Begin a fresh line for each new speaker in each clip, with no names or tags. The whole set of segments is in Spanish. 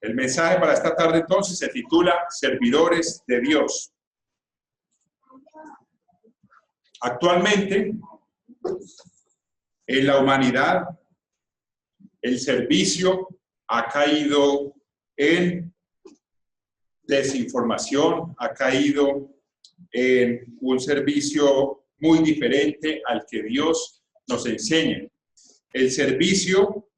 El mensaje para esta tarde entonces se titula Servidores de Dios. Actualmente, en la humanidad, el servicio ha caído en desinformación, ha caído en un servicio muy diferente al que Dios nos enseña. El servicio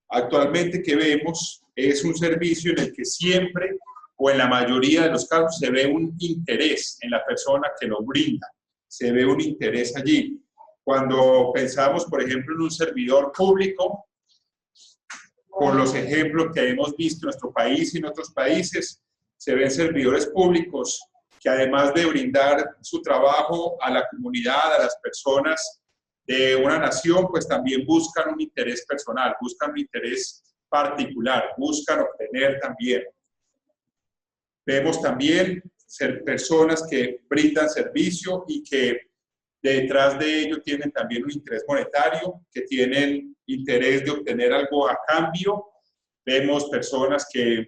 actualmente que vemos es un servicio en el que siempre o en la mayoría de los casos se ve un interés en la persona que lo brinda, se ve un interés allí. Cuando pensamos, por ejemplo, en un servidor público, por los ejemplos que hemos visto en nuestro país y en otros países, se ven servidores públicos que además de brindar su trabajo a la comunidad, a las personas de una nación, pues también buscan un interés personal, buscan un interés particular, buscan obtener también. Vemos también personas que brindan servicio y que detrás de ello tienen también un interés monetario, que tienen interés de obtener algo a cambio. Vemos personas que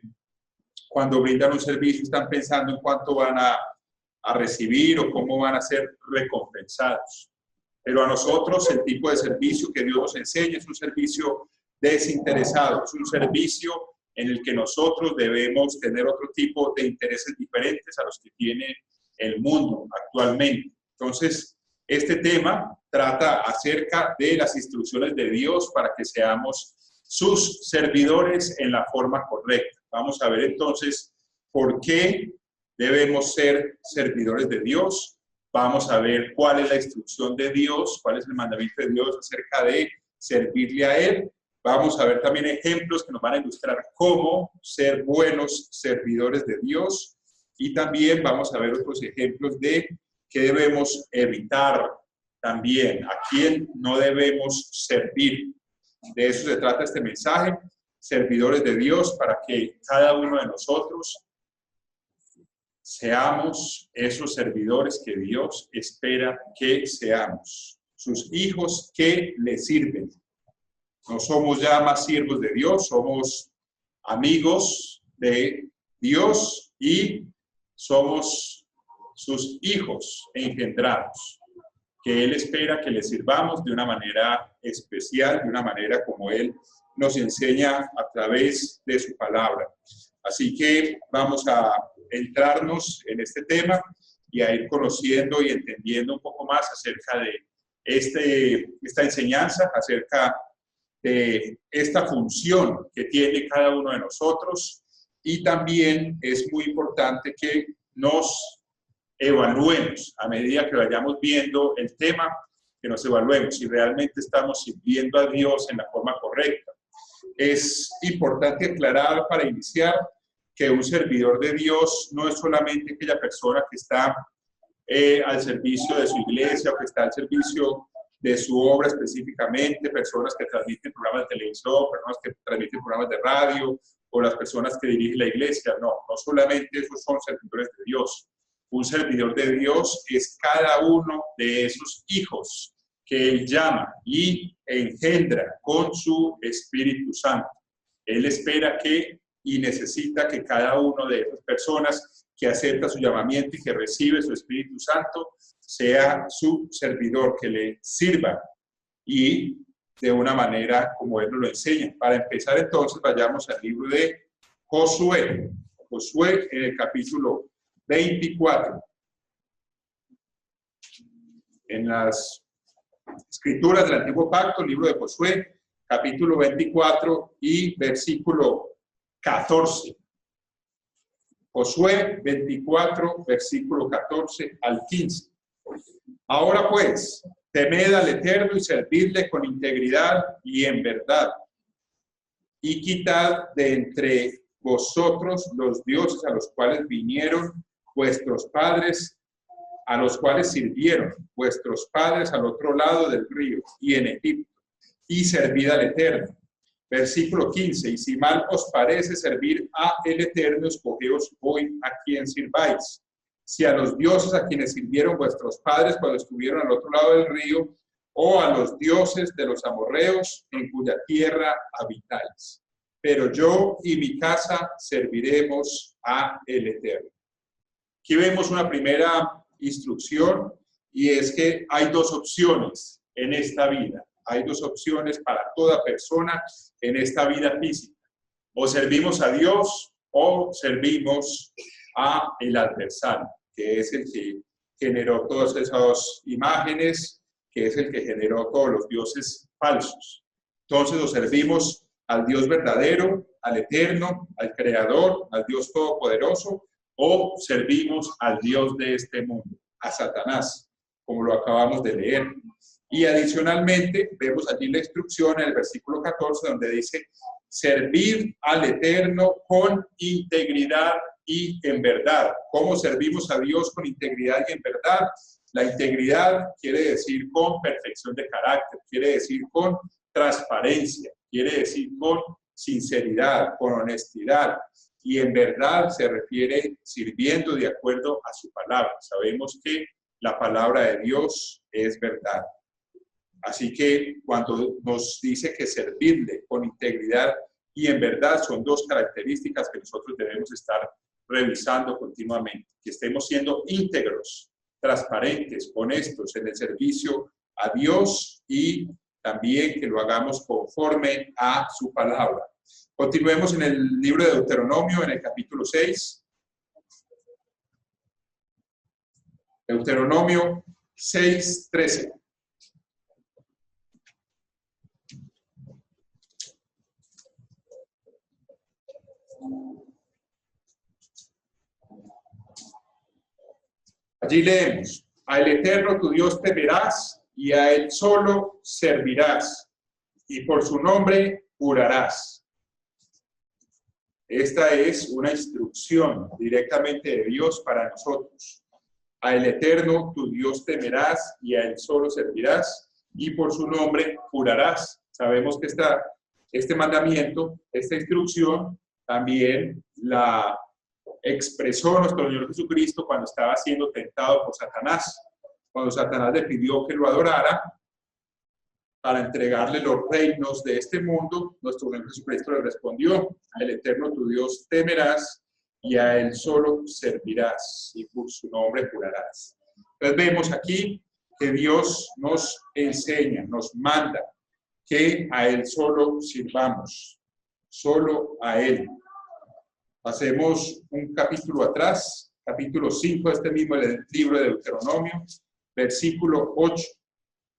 cuando brindan un servicio están pensando en cuánto van a recibir o cómo van a ser recompensados. Pero a nosotros el tipo de servicio que Dios nos enseña es un servicio desinteresado, es un servicio en el que nosotros debemos tener otro tipo de intereses diferentes a los que tiene el mundo actualmente. Entonces, este tema trata acerca de las instrucciones de Dios para que seamos sus servidores en la forma correcta. Vamos a ver entonces por qué debemos ser servidores de Dios. Vamos a ver cuál es la instrucción de Dios, cuál es el mandamiento de Dios acerca de servirle a Él. Vamos a ver también ejemplos que nos van a ilustrar cómo ser buenos servidores de Dios. Y también vamos a ver otros ejemplos de qué debemos evitar también, a quién no debemos servir. De eso se trata este mensaje, servidores de Dios, para que cada uno de nosotros seamos esos servidores que Dios espera que seamos, sus hijos que le sirven. No somos ya más siervos de Dios, somos amigos de Dios y somos sus hijos engendrados, que Él espera que le sirvamos de una manera especial, de una manera como Él nos enseña a través de su palabra. Así que vamos a entrarnos en este tema y a ir conociendo y entendiendo un poco más acerca de esta enseñanza, acerca de esta función que tiene cada uno de nosotros. Y también es muy importante que nos evaluemos a medida que vayamos viendo el tema, que nos evaluemos si realmente estamos sirviendo a Dios en la forma correcta. Es importante aclarar para iniciar que un servidor de Dios no es solamente aquella persona que está al servicio de su iglesia o que está al servicio de su obra específicamente, personas que transmiten programas de televisión, personas que transmiten programas de radio o las personas que dirigen la iglesia. No solamente esos son servidores de Dios. Un servidor de Dios es cada uno de esos hijos que Él llama y engendra con su Espíritu Santo. Él espera que y necesita que cada uno de esas personas que acepta su llamamiento y que recibe su Espíritu Santo sea su servidor, que le sirva y de una manera como Él nos lo enseña. Para empezar entonces vayamos al libro de Josué. Josué en el capítulo 24. En las Escrituras del Antiguo Pacto, el libro de Josué, capítulo 24 y versículo 14. Josué 24, versículo 14 al 15. Ahora pues, temed al Eterno y servidle con integridad y en verdad, y quitad de entre vosotros los dioses a los cuales vinieron vuestros padres, a los cuales sirvieron vuestros padres al otro lado del río y en Egipto, y servid al Eterno. Versículo 15, y si mal os parece servir a el Eterno, escogeos hoy a quien sirváis. Si a los dioses a quienes sirvieron vuestros padres cuando estuvieron al otro lado del río, o a los dioses de los amorreos en cuya tierra habitáis. pero yo y mi casa serviremos a el Eterno. Aquí vemos una primera instrucción y es que hay dos opciones en esta vida. Hay dos opciones para toda persona en esta vida física. O servimos a Dios o servimos a el adversario, que es el que generó todas esas imágenes, que es el que generó todos los dioses falsos. Entonces, o servimos al Dios verdadero, al eterno, al creador, al Dios todopoderoso, o servimos al Dios de este mundo, a Satanás, como lo acabamos de leer. Y adicionalmente, vemos allí la instrucción en el versículo 14, donde dice, servir al Eterno con integridad y en verdad. ¿Cómo servimos a Dios con integridad y en verdad? La integridad quiere decir con perfección de carácter, quiere decir con transparencia, quiere decir con sinceridad, con honestidad. Y en verdad se refiere sirviendo de acuerdo a su palabra. Sabemos que la palabra de Dios es verdad. Así que cuando nos dice que servirle con integridad y en verdad son dos características que nosotros debemos estar revisando continuamente. Que estemos siendo íntegros, transparentes, honestos en el servicio a Dios y también que lo hagamos conforme a su palabra. Continuemos en el libro de Deuteronomio, en el capítulo 6. Deuteronomio 6:13. Allí leemos, al Eterno tu Dios temerás y a Él solo servirás, y por su nombre jurarás. Esta es una instrucción directamente de Dios para nosotros. Al Eterno tu Dios temerás y a Él solo servirás, y por su nombre jurarás. Sabemos que este mandamiento, esta instrucción, también la expresó nuestro Señor Jesucristo cuando estaba siendo tentado por Satanás. Cuando Satanás le pidió que lo adorara para entregarle los reinos de este mundo, nuestro Señor Jesucristo le respondió, al Eterno tu Dios temerás y a Él solo servirás y por su nombre jurarás. Entonces vemos aquí que Dios nos enseña, nos manda que a Él solo sirvamos, solo a Él. Pasemos un capítulo atrás, capítulo 5 de este mismo libro de Deuteronomio, versículo 8.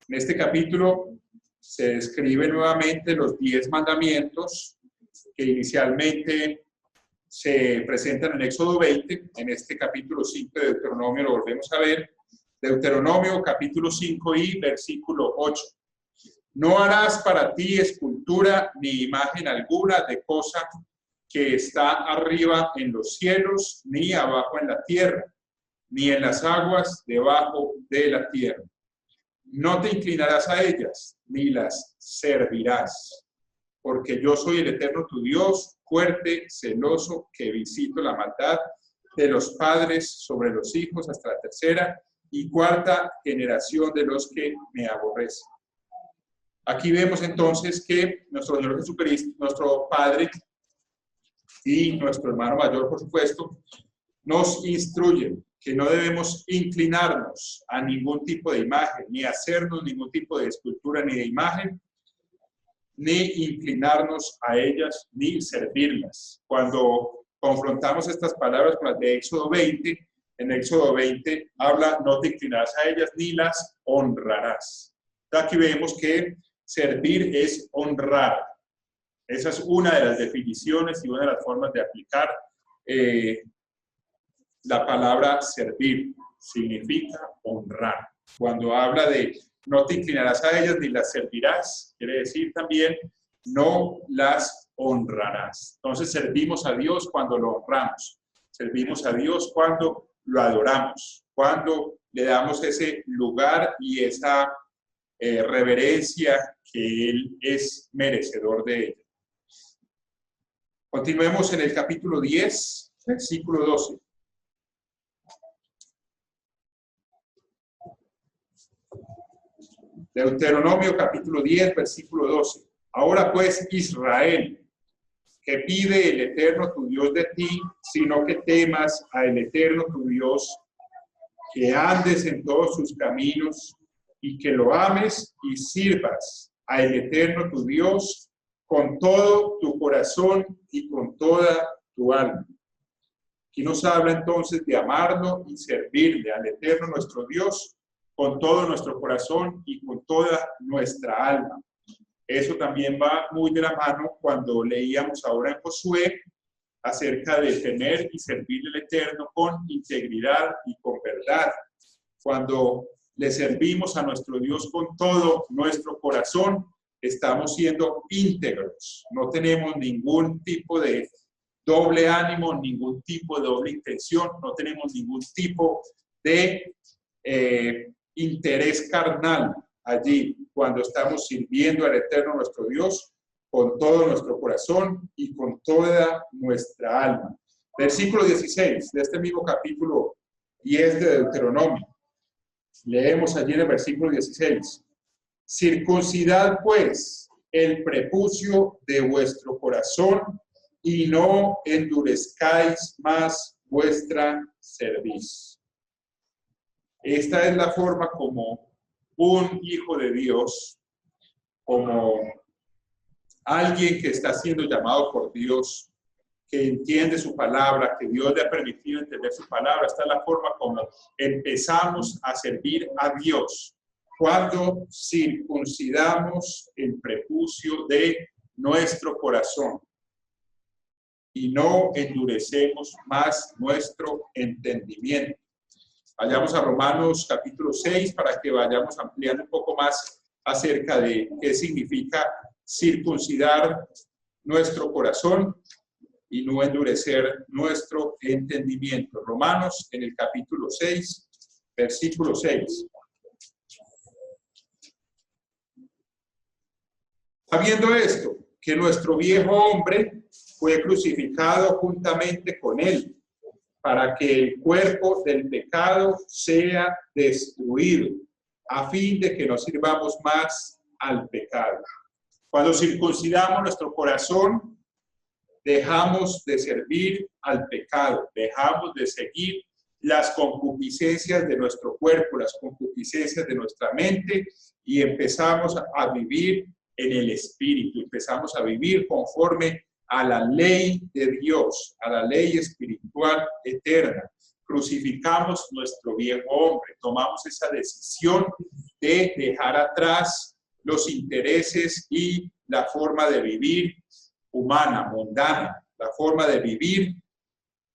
En este capítulo se describen nuevamente los 10 mandamientos que inicialmente se presentan en Éxodo 20. En este capítulo 5 de Deuteronomio lo volvemos a ver. Deuteronomio capítulo 5 y versículo 8. No harás para ti escultura ni imagen alguna de cosa que está arriba en los cielos, ni abajo en la tierra, ni en las aguas debajo de la tierra. No te inclinarás a ellas, ni las servirás, porque yo soy el Eterno tu Dios, fuerte, celoso, que visito la maldad de los padres sobre los hijos hasta la tercera y cuarta generación de los que me aborrecen. Aquí vemos entonces que nuestro Señor Jesucristo, nuestro Padre y nuestro hermano mayor, por supuesto, nos instruyen que no debemos inclinarnos a ningún tipo de imagen, ni hacernos ningún tipo de escultura ni de imagen, ni inclinarnos a ellas, ni servirlas. Cuando confrontamos estas palabras con las de Éxodo 20, en Éxodo 20 habla, no te inclinarás a ellas, ni las honrarás. Aquí vemos que servir es honrar. Esa es una de las definiciones y una de las formas de aplicar la palabra servir. Significa honrar. Cuando habla de no te inclinarás a ellas ni las servirás, quiere decir también no las honrarás. Entonces servimos a Dios cuando lo honramos. Servimos a Dios cuando lo adoramos, cuando le damos ese lugar y esa reverencia que Él es merecedor de ella. Continuemos en el capítulo 10, versículo 12. Deuteronomio capítulo 10, versículo 12. Ahora pues, Israel, ¿Qué pide el Eterno tu Dios de ti, sino que temas al Eterno tu Dios, que andes en todos sus caminos y que lo ames y sirvas al Eterno tu Dios con todo tu corazón y con toda tu alma? Aquí nos habla entonces de amarlo y servirle al Eterno nuestro Dios con todo nuestro corazón y con toda nuestra alma. Eso también va muy de la mano cuando leíamos ahora en Josué acerca de tener y servirle al Eterno con integridad y con verdad. Cuando le servimos a nuestro Dios con todo nuestro corazón, estamos siendo íntegros. No tenemos ningún tipo de doble ánimo, ningún tipo de doble intención, no tenemos ningún tipo de interés carnal allí cuando estamos sirviendo al Eterno nuestro Dios con todo nuestro corazón y con toda nuestra alma. Versículo 16 de este mismo capítulo 10 de Deuteronomio. Leemos allí en el versículo 16. Circuncidad pues el prepucio de vuestro corazón y no endurezcáis más vuestra cerviz. Esta es la forma como un hijo de Dios, como alguien que está siendo llamado por Dios, que entiende su palabra, que Dios le ha permitido entender su palabra. Esta es la forma como empezamos a servir a Dios, cuando circuncidamos el prepucio de nuestro corazón y no endurecemos más nuestro entendimiento. Vayamos a Romanos capítulo 6 para que vayamos ampliando un poco más acerca de qué significa circuncidar nuestro corazón y no endurecer nuestro entendimiento. Romanos en el capítulo 6, versículo 6. Sabiendo esto, que nuestro viejo hombre fue crucificado juntamente con él, para que el cuerpo del pecado sea destruido, a fin de que no sirvamos más al pecado. Cuando circuncidamos nuestro corazón, dejamos de servir al pecado, dejamos de seguir las concupiscencias de nuestro cuerpo, las concupiscencias de nuestra mente, y empezamos a vivir en el Espíritu, empezamos a vivir conforme a la ley de Dios, a la ley espiritual eterna. Crucificamos nuestro viejo hombre, tomamos esa decisión de dejar atrás los intereses y la forma de vivir humana, mundana, la forma de vivir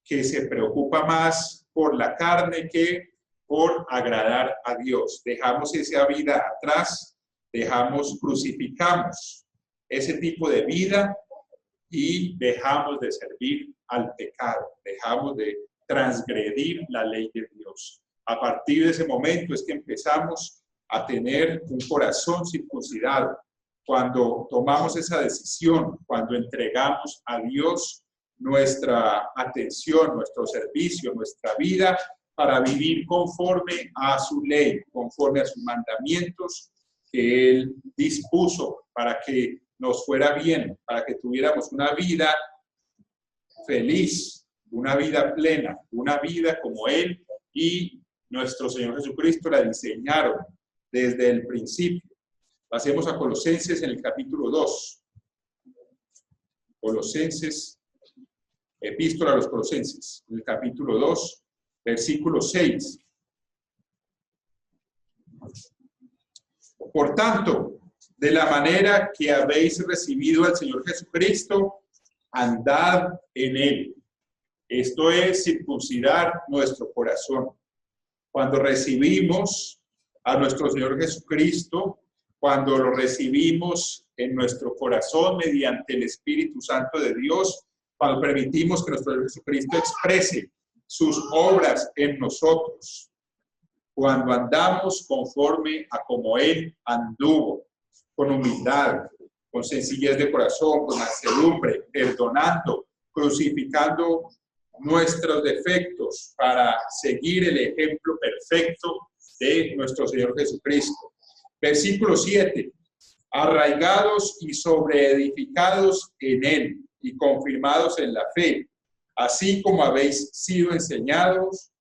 que se preocupa más por la carne que por agradar a Dios. Dejamos esa vida atrás, crucificamos ese tipo de vida y dejamos de servir al pecado, dejamos de transgredir la ley de Dios. A partir de ese momento es que empezamos a tener un corazón circuncidado. Cuando tomamos esa decisión, cuando entregamos a Dios nuestra atención, nuestro servicio, nuestra vida, para vivir conforme a su ley, conforme a sus mandamientos que Él dispuso para que nos fuera bien, para que tuviéramos una vida feliz, una vida plena, una vida como Él y nuestro Señor Jesucristo la diseñaron desde el principio. Pasemos a Colosenses en el capítulo 2. Colosenses, epístola a los Colosenses, en el capítulo 2, versículo 6. Por tanto, de la manera que habéis recibido al Señor Jesucristo, andad en Él. Esto es circuncidar nuestro corazón. Cuando recibimos a nuestro Señor Jesucristo, cuando lo recibimos en nuestro corazón mediante el Espíritu Santo de Dios, cuando permitimos que nuestro Señor Jesucristo exprese sus obras en nosotros, cuando andamos conforme a como Él anduvo, con humildad, con sencillez de corazón, con mansedumbre, perdonando, crucificando nuestros defectos para seguir el ejemplo perfecto de nuestro Señor Jesucristo. Versículo 7. Arraigados y sobreedificados en Él, y confirmados en la fe, así como habéis sido enseñados,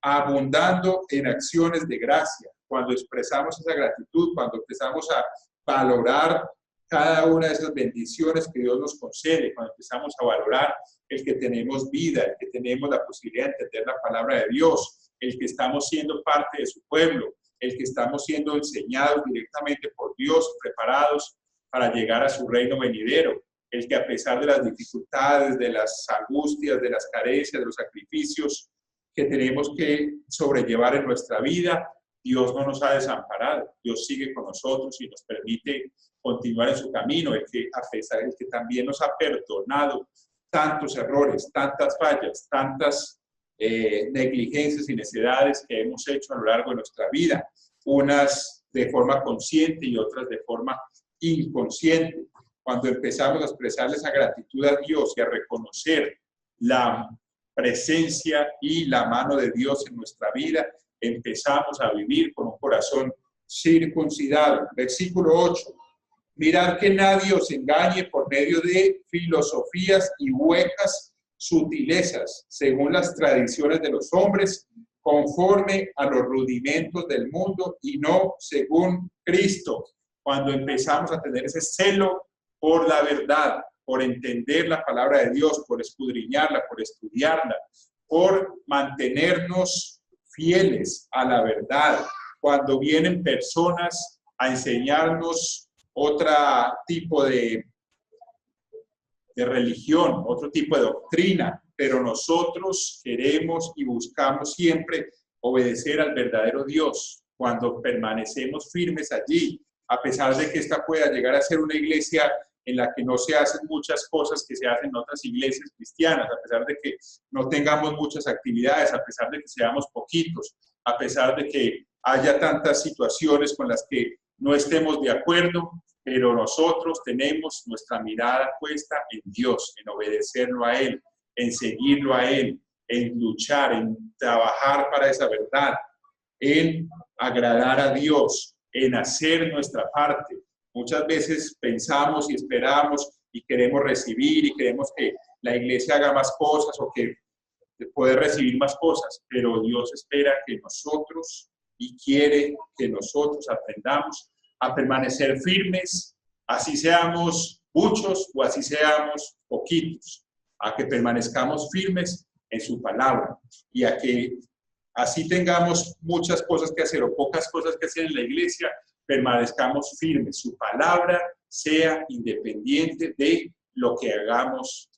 abundando en acciones de gracia. Cuando expresamos esa gratitud, cuando empezamos a valorar cada una de esas bendiciones que Dios nos concede, cuando empezamos a valorar el que tenemos vida, el que tenemos la posibilidad de entender la palabra de Dios, el que estamos siendo parte de su pueblo, el que estamos siendo enseñados directamente por Dios, preparados para llegar a su reino venidero, el que a pesar de las dificultades, de las angustias, de las carencias, de los sacrificios que tenemos que sobrellevar en nuestra vida, Dios no nos ha desamparado, Dios sigue con nosotros y nos permite continuar en su camino, el que a pesar de que también nos ha perdonado tantos errores, tantas fallas, tantas negligencias y necedades que hemos hecho a lo largo de nuestra vida, unas de forma consciente y otras de forma inconsciente. Cuando empezamos a expresarle esa gratitud a Dios y a reconocer la presencia y la mano de Dios en nuestra vida, empezamos a vivir con un corazón circuncidado. Versículo 8. Mirad que nadie os engañe por medio de filosofías y huecas sutilezas, según las tradiciones de los hombres, conforme a los rudimentos del mundo y no según Cristo. Cuando empezamos a tener ese celo por la verdad, por entender la palabra de Dios, por escudriñarla, por estudiarla, por mantenernos fieles a la verdad. Cuando vienen personas a enseñarnos otro tipo de religión, otro tipo de doctrina, pero nosotros queremos y buscamos siempre obedecer al verdadero Dios. Cuando permanecemos firmes allí, a pesar de que esta pueda llegar a ser una iglesia en la que no se hacen muchas cosas que se hacen en otras iglesias cristianas, a pesar de que no tengamos muchas actividades, a pesar de que seamos poquitos, a pesar de que haya tantas situaciones con las que no estemos de acuerdo, pero nosotros tenemos nuestra mirada puesta en Dios, en obedecerlo a Él, en seguirlo a Él, en luchar, en trabajar para esa verdad, en agradar a Dios, en hacer nuestra parte. Muchas veces pensamos y esperamos y queremos recibir y queremos que la iglesia haga más cosas o que poder recibir más cosas, pero Dios espera que nosotros y quiere que nosotros aprendamos a permanecer firmes, así seamos muchos o así seamos poquitos, a que permanezcamos firmes en su palabra y a que así tengamos muchas cosas que hacer o pocas cosas que hacer en la iglesia, permanezcamos firmes. Su palabra sea independiente de lo que hagamos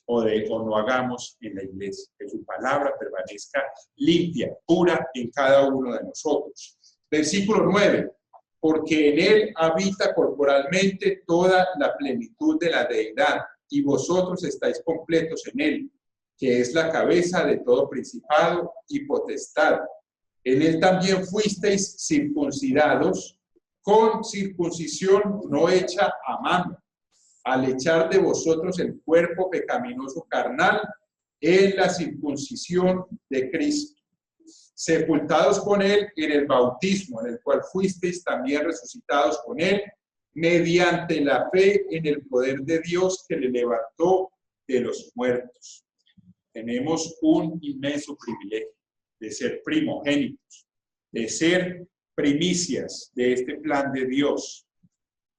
o no hagamos en la iglesia. Que su palabra permanezca limpia, pura en cada uno de nosotros. Versículo 9. Porque en él habita corporalmente toda la plenitud de la deidad, y vosotros estáis completos en él, que es la cabeza de todo principado y potestad. En él también fuisteis circuncidados con circuncisión no hecha a mano, al echar de vosotros el cuerpo pecaminoso carnal en la circuncisión de Cristo, sepultados con él en el bautismo, en el cual fuisteis también resucitados con él, mediante la fe en el poder de Dios que le levantó de los muertos. Tenemos un inmenso privilegio de ser primogénitos, de ser primicias de este plan de Dios,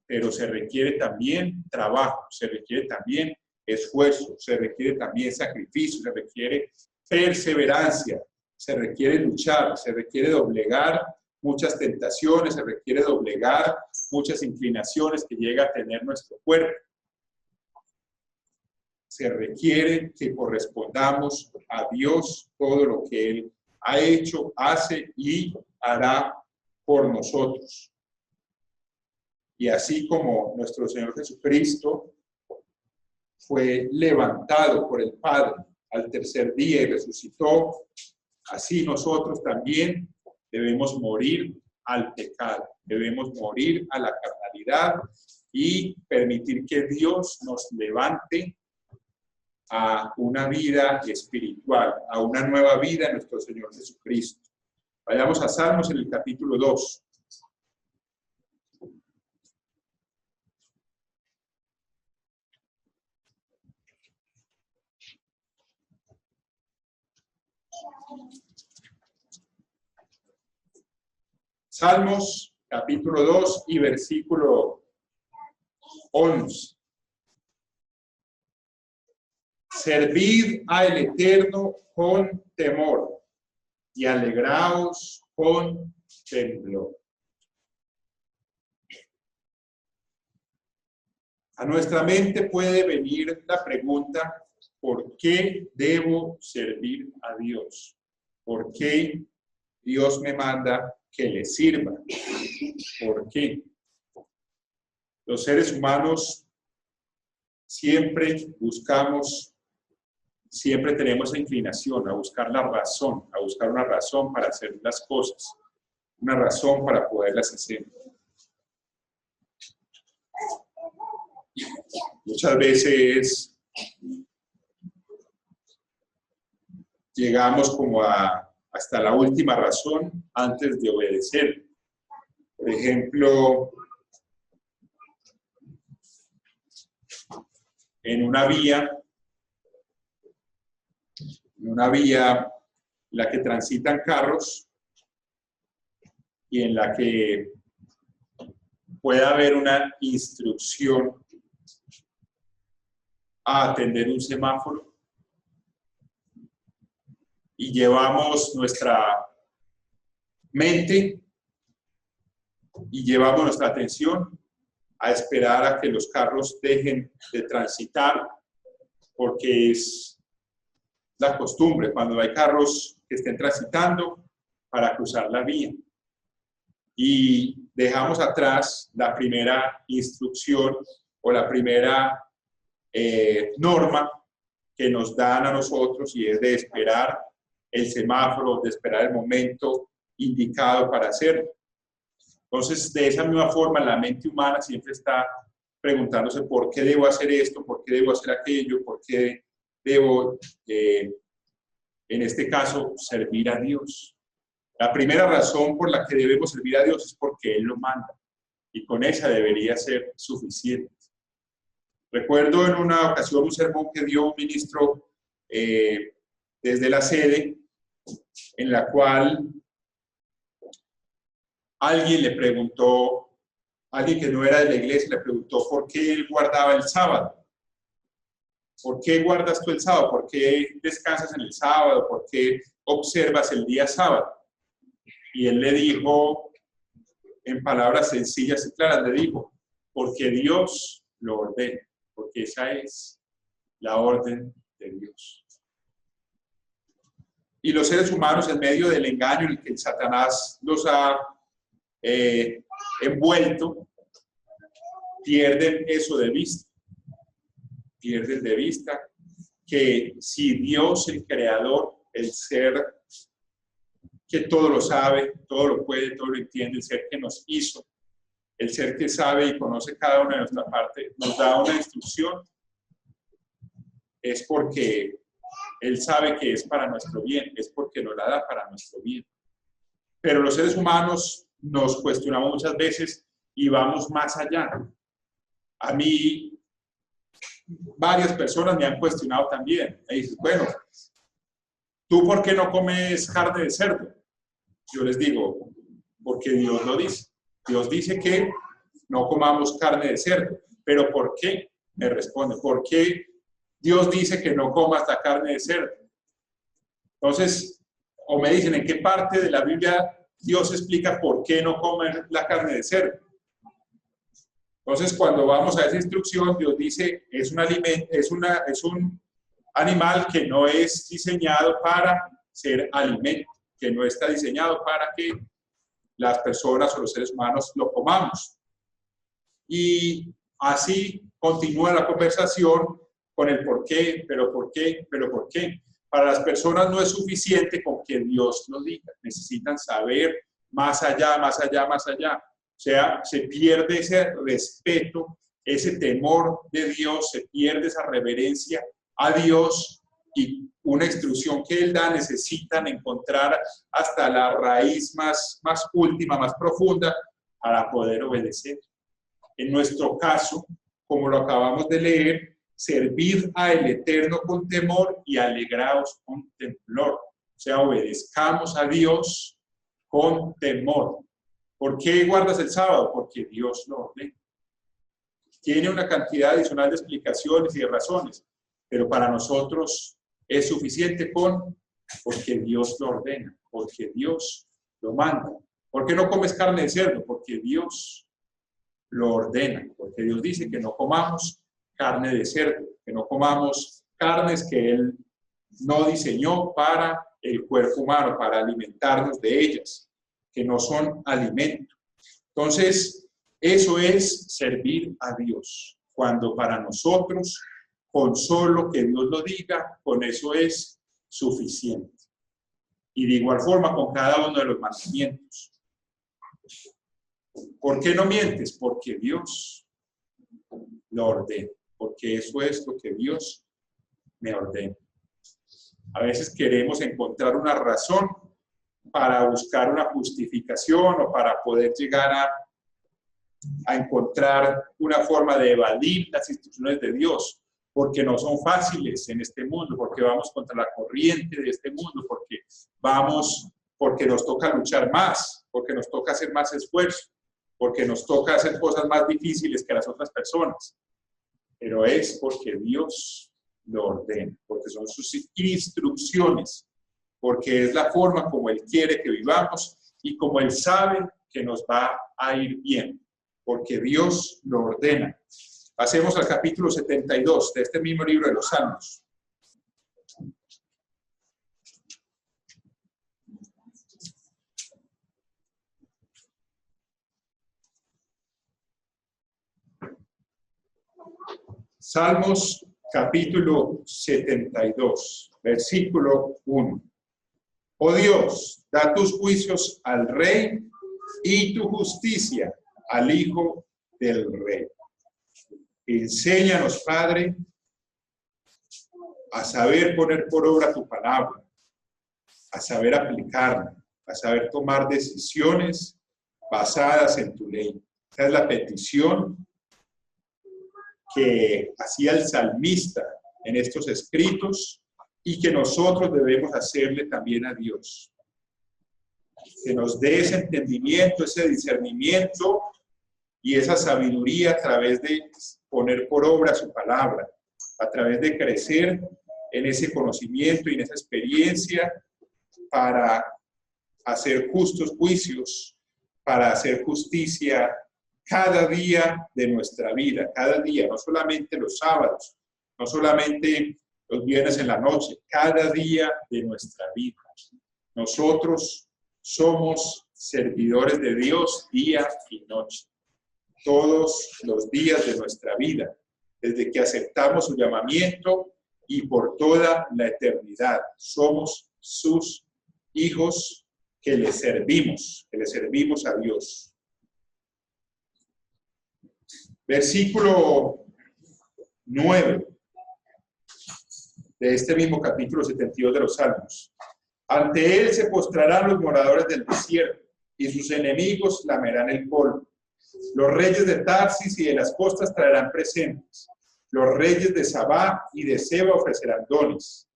pero se requiere también trabajo, se requiere también esfuerzo, se requiere también sacrificio, se requiere perseverancia, se requiere luchar, se requiere doblegar muchas tentaciones, se requiere doblegar muchas inclinaciones que llega a tener nuestro cuerpo. Se requiere que correspondamos a Dios todo lo que Él ha hecho, hace y hará por nosotros. Y así como nuestro Señor Jesucristo fue levantado por el Padre al tercer día y resucitó, así nosotros también debemos morir al pecado, debemos morir a la carnalidad y permitir que Dios nos levante a una vida espiritual, a una nueva vida en nuestro Señor Jesucristo. Vayamos a Salmos en el capítulo 2. Salmos, capítulo 2 y versículo 11. Servid al Eterno con temor y alegraos con temblor. A nuestra mente puede venir la pregunta, ¿por qué debo servir a Dios? ¿Por qué Dios me manda que le sirva? ¿Por qué? Los seres humanos siempre buscamos, siempre tenemos la inclinación a buscar la razón, a buscar una razón para hacer las cosas, una razón para poderlas hacer. Muchas veces llegamos como hasta la última razón antes de obedecer. Por ejemplo, en una vía en la que transitan carros y en la que puede haber una instrucción a atender un semáforo y llevamos nuestra mente y llevamos nuestra atención a esperar a que los carros dejen de transitar, porque es la costumbre cuando hay carros que estén transitando para cruzar la vía. Y dejamos atrás la primera instrucción o la primera norma que nos dan a nosotros, y es de esperar el semáforo, de esperar el momento indicado para hacerlo. Entonces, de esa misma forma, la mente humana siempre está preguntándose por qué debo hacer esto, por qué debo hacer aquello, por qué debo, en este caso, servir a Dios. La primera razón por la que debemos servir a Dios es porque Él lo manda, y con esa debería ser suficiente. Recuerdo en una ocasión un sermón que dio un ministro desde la sede, en la cual alguien le preguntó, alguien que no era de la iglesia, le preguntó por qué él guardaba el sábado. ¿Por qué guardas tú el sábado? ¿Por qué descansas en el sábado? ¿Por qué observas el día sábado? Y él le dijo, en palabras sencillas y claras, le dijo, porque Dios lo ordena, porque esa es la orden de Dios. Y los seres humanos, en medio del engaño en el que el Satanás los ha envuelto, pierden eso de vista. Pierden de vista que si Dios, el creador, el ser que todo lo sabe, todo lo puede, todo lo entiende, el ser que nos hizo, el ser que sabe y conoce cada una de nuestra parte, nos da una instrucción, es porque Él sabe que es para nuestro bien, es porque nos la da para nuestro bien. Pero los seres humanos nos cuestionamos muchas veces y vamos más allá. A mí, varias personas me han cuestionado también. Me dicen, bueno, ¿tú por qué no comes carne de cerdo? Yo les digo, porque Dios lo dice. Dios dice que no comamos carne de cerdo. ¿Pero por qué? Me responde, ¿por qué Dios dice que no comas la carne de cerdo? Entonces, o me dicen, ¿en qué parte de la Biblia Dios explica por qué no comer la carne de cerdo? Entonces, cuando vamos a esa instrucción, Dios dice, es un animal que no es diseñado para ser alimento, que no está diseñado para que las personas o los seres humanos lo comamos. Y así continúa la conversación con el por qué, pero por qué, pero por qué. Para las personas no es suficiente con que Dios lo diga, necesitan saber más allá, más allá, más allá. O sea, se pierde ese respeto, ese temor de Dios, se pierde esa reverencia a Dios, y una instrucción que Él da necesitan encontrar hasta la raíz más última, más profunda, para poder obedecer. En nuestro caso, como lo acabamos de leer, servid al Eterno con temor y alegraos con temblor. O sea, obedezcamos a Dios con temor. ¿Por qué guardas el sábado? Porque Dios lo ordena. Tiene una cantidad adicional de explicaciones y de razones, pero para nosotros es suficiente porque Dios lo ordena, porque Dios lo manda. ¿Por qué no comes carne de cerdo? Porque Dios lo ordena, porque Dios dice que no comamos carne de cerdo, que no comamos carnes que Él no diseñó para el cuerpo humano, para alimentarnos de ellas, que no son alimento. Entonces, eso es servir a Dios, cuando para nosotros, con solo que Dios lo diga, con eso es suficiente. Y de igual forma con cada uno de los mandamientos. ¿Por qué no mientes? Porque Dios lo ordena, porque eso es lo que Dios me ordena. A veces queremos encontrar una razón para buscar una justificación o para poder llegar a encontrar una forma de evadir las instrucciones de Dios, porque no son fáciles en este mundo, porque vamos contra la corriente de este mundo, porque nos toca luchar más, porque nos toca hacer más esfuerzo, porque nos toca hacer cosas más difíciles que las otras personas. Pero es porque Dios lo ordena, porque son sus instrucciones, porque es la forma como Él quiere que vivamos y como Él sabe que nos va a ir bien, porque Dios lo ordena. Pasemos al capítulo 72 de este mismo libro de los Salmos. Salmos capítulo 72, versículo 1. Oh Dios, da tus juicios al rey y tu justicia al hijo del rey. Enséñanos, Padre, a saber poner por obra tu palabra, a saber aplicarla, a saber tomar decisiones basadas en tu ley. Esa es la petición que hacía el salmista en estos escritos y que nosotros debemos hacerle también a Dios. Que nos dé ese entendimiento, ese discernimiento y esa sabiduría a través de poner por obra su palabra, a través de crecer en ese conocimiento y en esa experiencia para hacer justos juicios, para hacer justicia cada día de nuestra vida, cada día, no solamente los sábados, no solamente los viernes en la noche, cada día de nuestra vida. Nosotros somos servidores de Dios día y noche, todos los días de nuestra vida, desde que aceptamos su llamamiento y por toda la eternidad. Somos sus hijos que le servimos a Dios. Versículo 9 de este mismo capítulo 72 de los Salmos. Ante él se postrarán los moradores del desierto y sus enemigos lamerán el polvo. Los reyes de Tarsis y de las costas traerán presentes. Los reyes de Sabá y de Seba ofrecerán dones.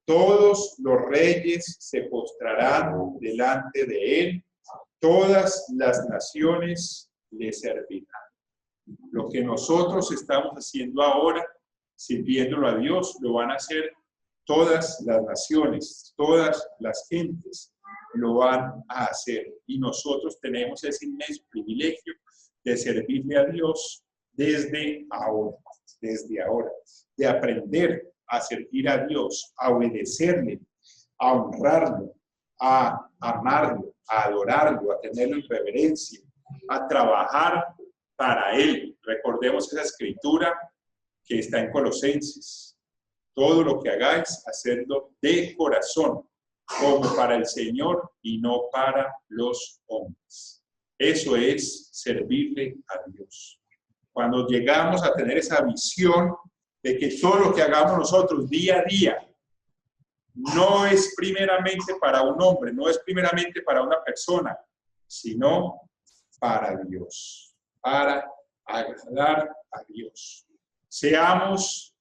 Todos los reyes se postrarán delante de él. Todas las naciones le servirán. Lo que nosotros estamos haciendo ahora, sirviéndolo a Dios, lo van a hacer todas las naciones, todas las gentes lo van a hacer. Y nosotros tenemos ese inmenso privilegio de servirle a Dios desde ahora, de aprender a servir a Dios, a obedecerle, a honrarlo, a amarlo, a adorarlo, a tenerlo en reverencia, a trabajar para Él. Recordemos esa escritura que está en Colosenses. Todo lo que hagáis, hacedlo de corazón, como para el Señor y no para los hombres. Eso es servirle a Dios. Cuando llegamos a tener esa visión de que todo lo que hagamos nosotros día a día no es primeramente para un hombre, no es primeramente para una persona, sino para Dios, para agradar a Dios. Seamos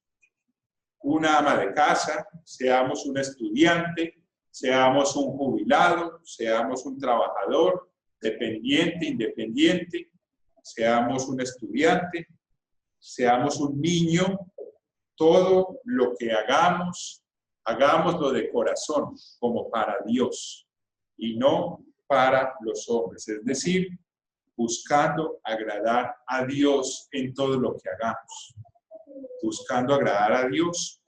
una ama de casa, seamos un estudiante, seamos un jubilado, seamos un trabajador, dependiente, independiente, seamos un estudiante, seamos un niño, todo lo que hagamos, hagámoslo de corazón, como para Dios, y no para los hombres. Es decir, buscando agradar a Dios en todo lo que hagamos. Buscando agradar a Dios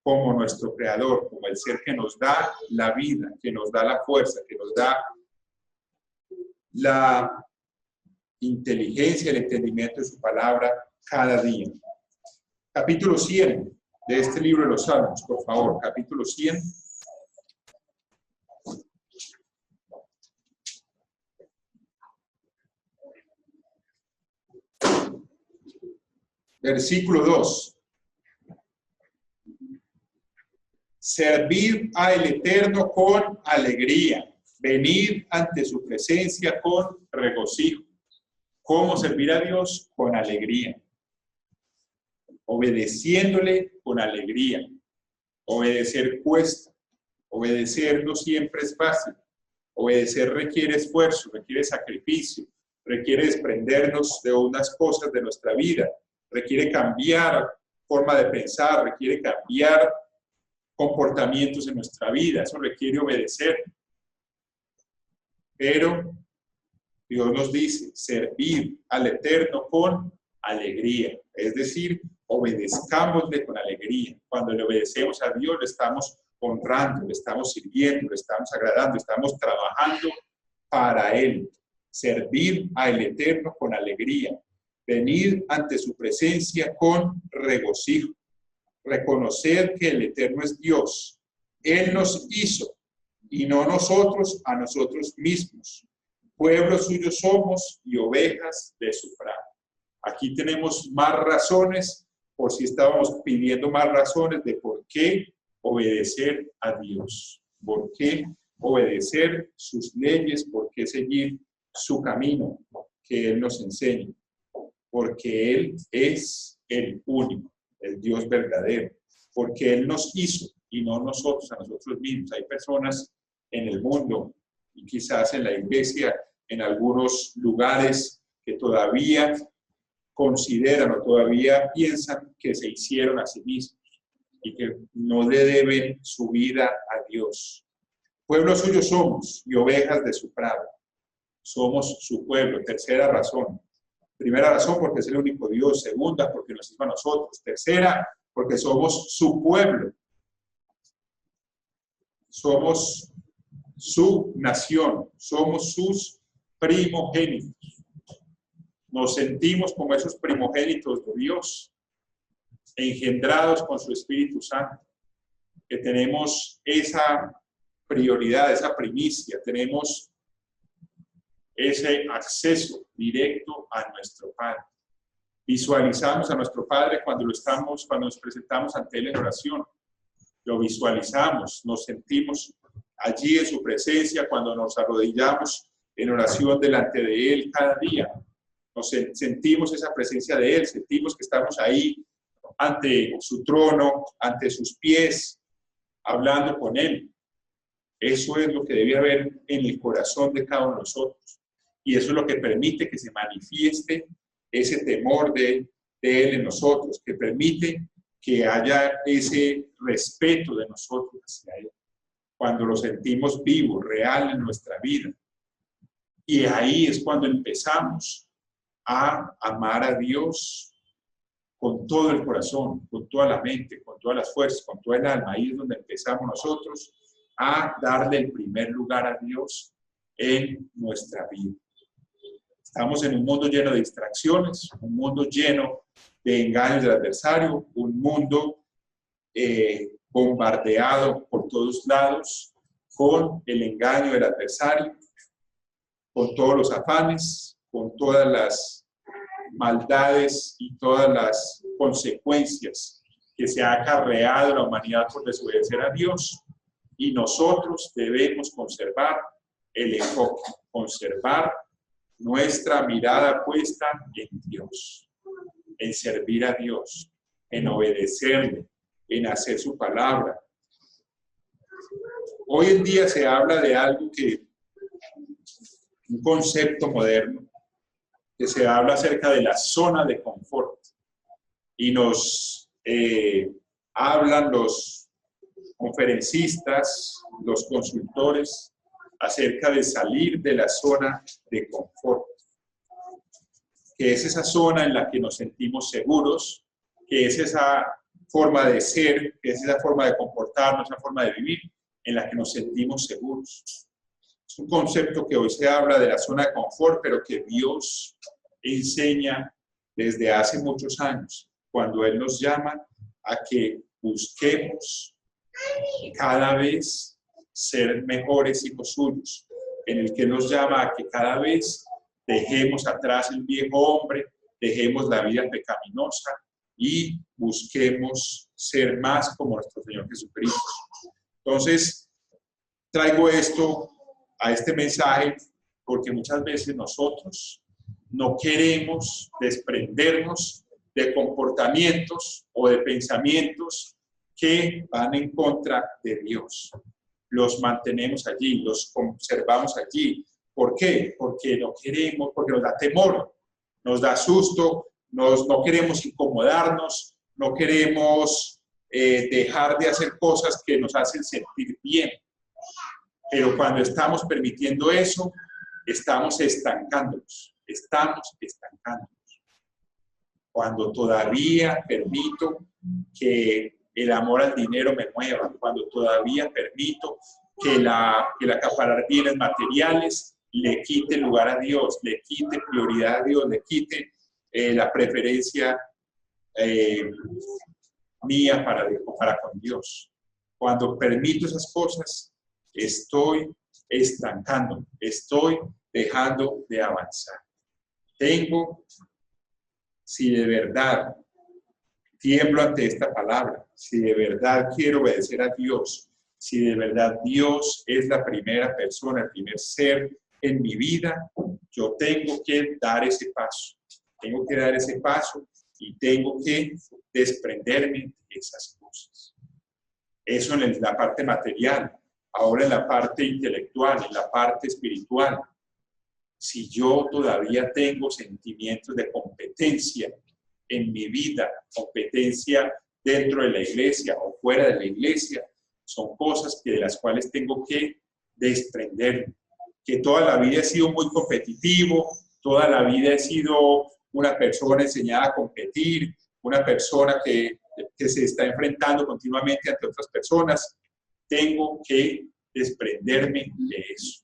como nuestro Creador, como el ser que nos da la vida, que nos da la fuerza, que nos da la inteligencia, el entendimiento de su palabra cada día. Capítulo 100 de este libro de los Salmos, por favor, capítulo 100. Versículo 2. Servid al Eterno con alegría, venid ante su presencia con regocijo. ¿Cómo servir a Dios? Con alegría. Obedeciéndole con alegría. Obedecer cuesta. Obedecer no siempre es fácil. Obedecer requiere esfuerzo, requiere sacrificio, requiere desprendernos de unas cosas de nuestra vida, requiere cambiar forma de pensar, requiere cambiar comportamientos en nuestra vida, eso requiere obedecer. Pero Dios nos dice, servir al Eterno con alegría, es decir, obedezcámosle con alegría. Cuando le obedecemos a Dios, le estamos honrando, le estamos sirviendo, le estamos agradando, estamos trabajando para Él. Servir al Eterno con alegría, venir ante su presencia con regocijo. Reconocer que el Eterno es Dios. Él nos hizo y no nosotros a nosotros mismos. Pueblo suyo somos y ovejas de su prado. Aquí tenemos más razones, por si estábamos pidiendo más razones de por qué obedecer a Dios. Por qué obedecer sus leyes, por qué seguir su camino que Él nos enseña. Porque Él es el único, el Dios verdadero, porque Él nos hizo y no nosotros a nosotros mismos. Hay personas en el mundo y quizás en la iglesia, en algunos lugares que todavía consideran o todavía piensan que se hicieron a sí mismos y que no le deben su vida a Dios. Pueblo suyo somos y ovejas de su prado. Somos su pueblo. Tercera razón. Primera razón, porque es el único Dios. Segunda, porque nos hizo a nosotros. Tercera, porque somos su pueblo. Somos su nación. Somos sus primogénitos. Nos sentimos como esos primogénitos de Dios, engendrados con su Espíritu Santo, que tenemos esa prioridad, esa primicia, tenemos ese acceso directo a nuestro Padre. Visualizamos a nuestro Padre cuando nos presentamos ante Él en oración. Lo visualizamos, nos sentimos allí en su presencia cuando nos arrodillamos en oración delante de Él cada día. Sentimos esa presencia de Él, sentimos que estamos ahí ante su trono, ante sus pies, hablando con Él. Eso es lo que debe haber en el corazón de cada uno de nosotros. Y eso es lo que permite que se manifieste ese temor de Él en nosotros, que permite que haya ese respeto de nosotros hacia Él, cuando lo sentimos vivo, real en nuestra vida. Y ahí es cuando empezamos a amar a Dios con todo el corazón, con toda la mente, con todas las fuerzas, con toda el alma. Ahí es donde empezamos nosotros a darle el primer lugar a Dios en nuestra vida. Estamos en un mundo lleno de distracciones, un mundo lleno de engaños del adversario, un mundo bombardeado por todos lados con el engaño del adversario, con todos los afanes, con todas las maldades y todas las consecuencias que se ha acarreado la humanidad por desobedecer a Dios. Y nosotros debemos conservar el enfoque, conservar nuestra mirada puesta en Dios, en servir a Dios, en obedecerle, en hacer su palabra. Hoy en día se habla de algo que un concepto moderno que se habla acerca de la zona de confort y nos hablan los conferencistas, los consultores acerca de salir de la zona de confort, que es esa zona en la que nos sentimos seguros, que es esa forma de ser, que es esa forma de comportarnos, esa forma de vivir en la que nos sentimos seguros. Es un concepto que hoy se habla de la zona de confort, pero que Dios enseña desde hace muchos años, cuando Él nos llama a que busquemos cada vez ser mejores hijos suyos, en el que nos llama a que cada vez dejemos atrás el viejo hombre, dejemos la vida pecaminosa y busquemos ser más como nuestro Señor Jesucristo. Entonces, traigo esto a este mensaje porque muchas veces nosotros no queremos desprendernos de comportamientos o de pensamientos que van en contra de Dios. Los mantenemos allí, los conservamos allí. ¿Por qué? Porque no queremos, porque nos da temor, nos da susto, no queremos incomodarnos, no queremos dejar de hacer cosas que nos hacen sentir bien. Pero cuando estamos permitiendo eso, estamos estancándonos, Cuando todavía permito que el amor al dinero me mueva, cuando todavía permito que el acaparar bienes materiales le quite lugar a Dios, le quite prioridad a Dios, le quite la preferencia mía para con Dios. Cuando permito esas cosas, estoy estancando, estoy dejando de avanzar. Si de verdad tiemblo ante esta palabra, si de verdad quiero obedecer a Dios, si de verdad Dios es la primera persona, el primer ser en mi vida, yo tengo que dar ese paso. Tengo que dar ese paso y tengo que desprenderme de esas cosas. Eso en la parte material. Ahora en la parte intelectual, en la parte espiritual. Si yo todavía tengo sentimientos de competencia en mi vida, competencia dentro de la iglesia o fuera de la iglesia, son cosas de las cuales tengo que desprenderme. Que toda la vida he sido muy competitivo, toda la vida he sido una persona enseñada a competir, una persona que se está enfrentando continuamente ante otras personas. Tengo que desprenderme de eso.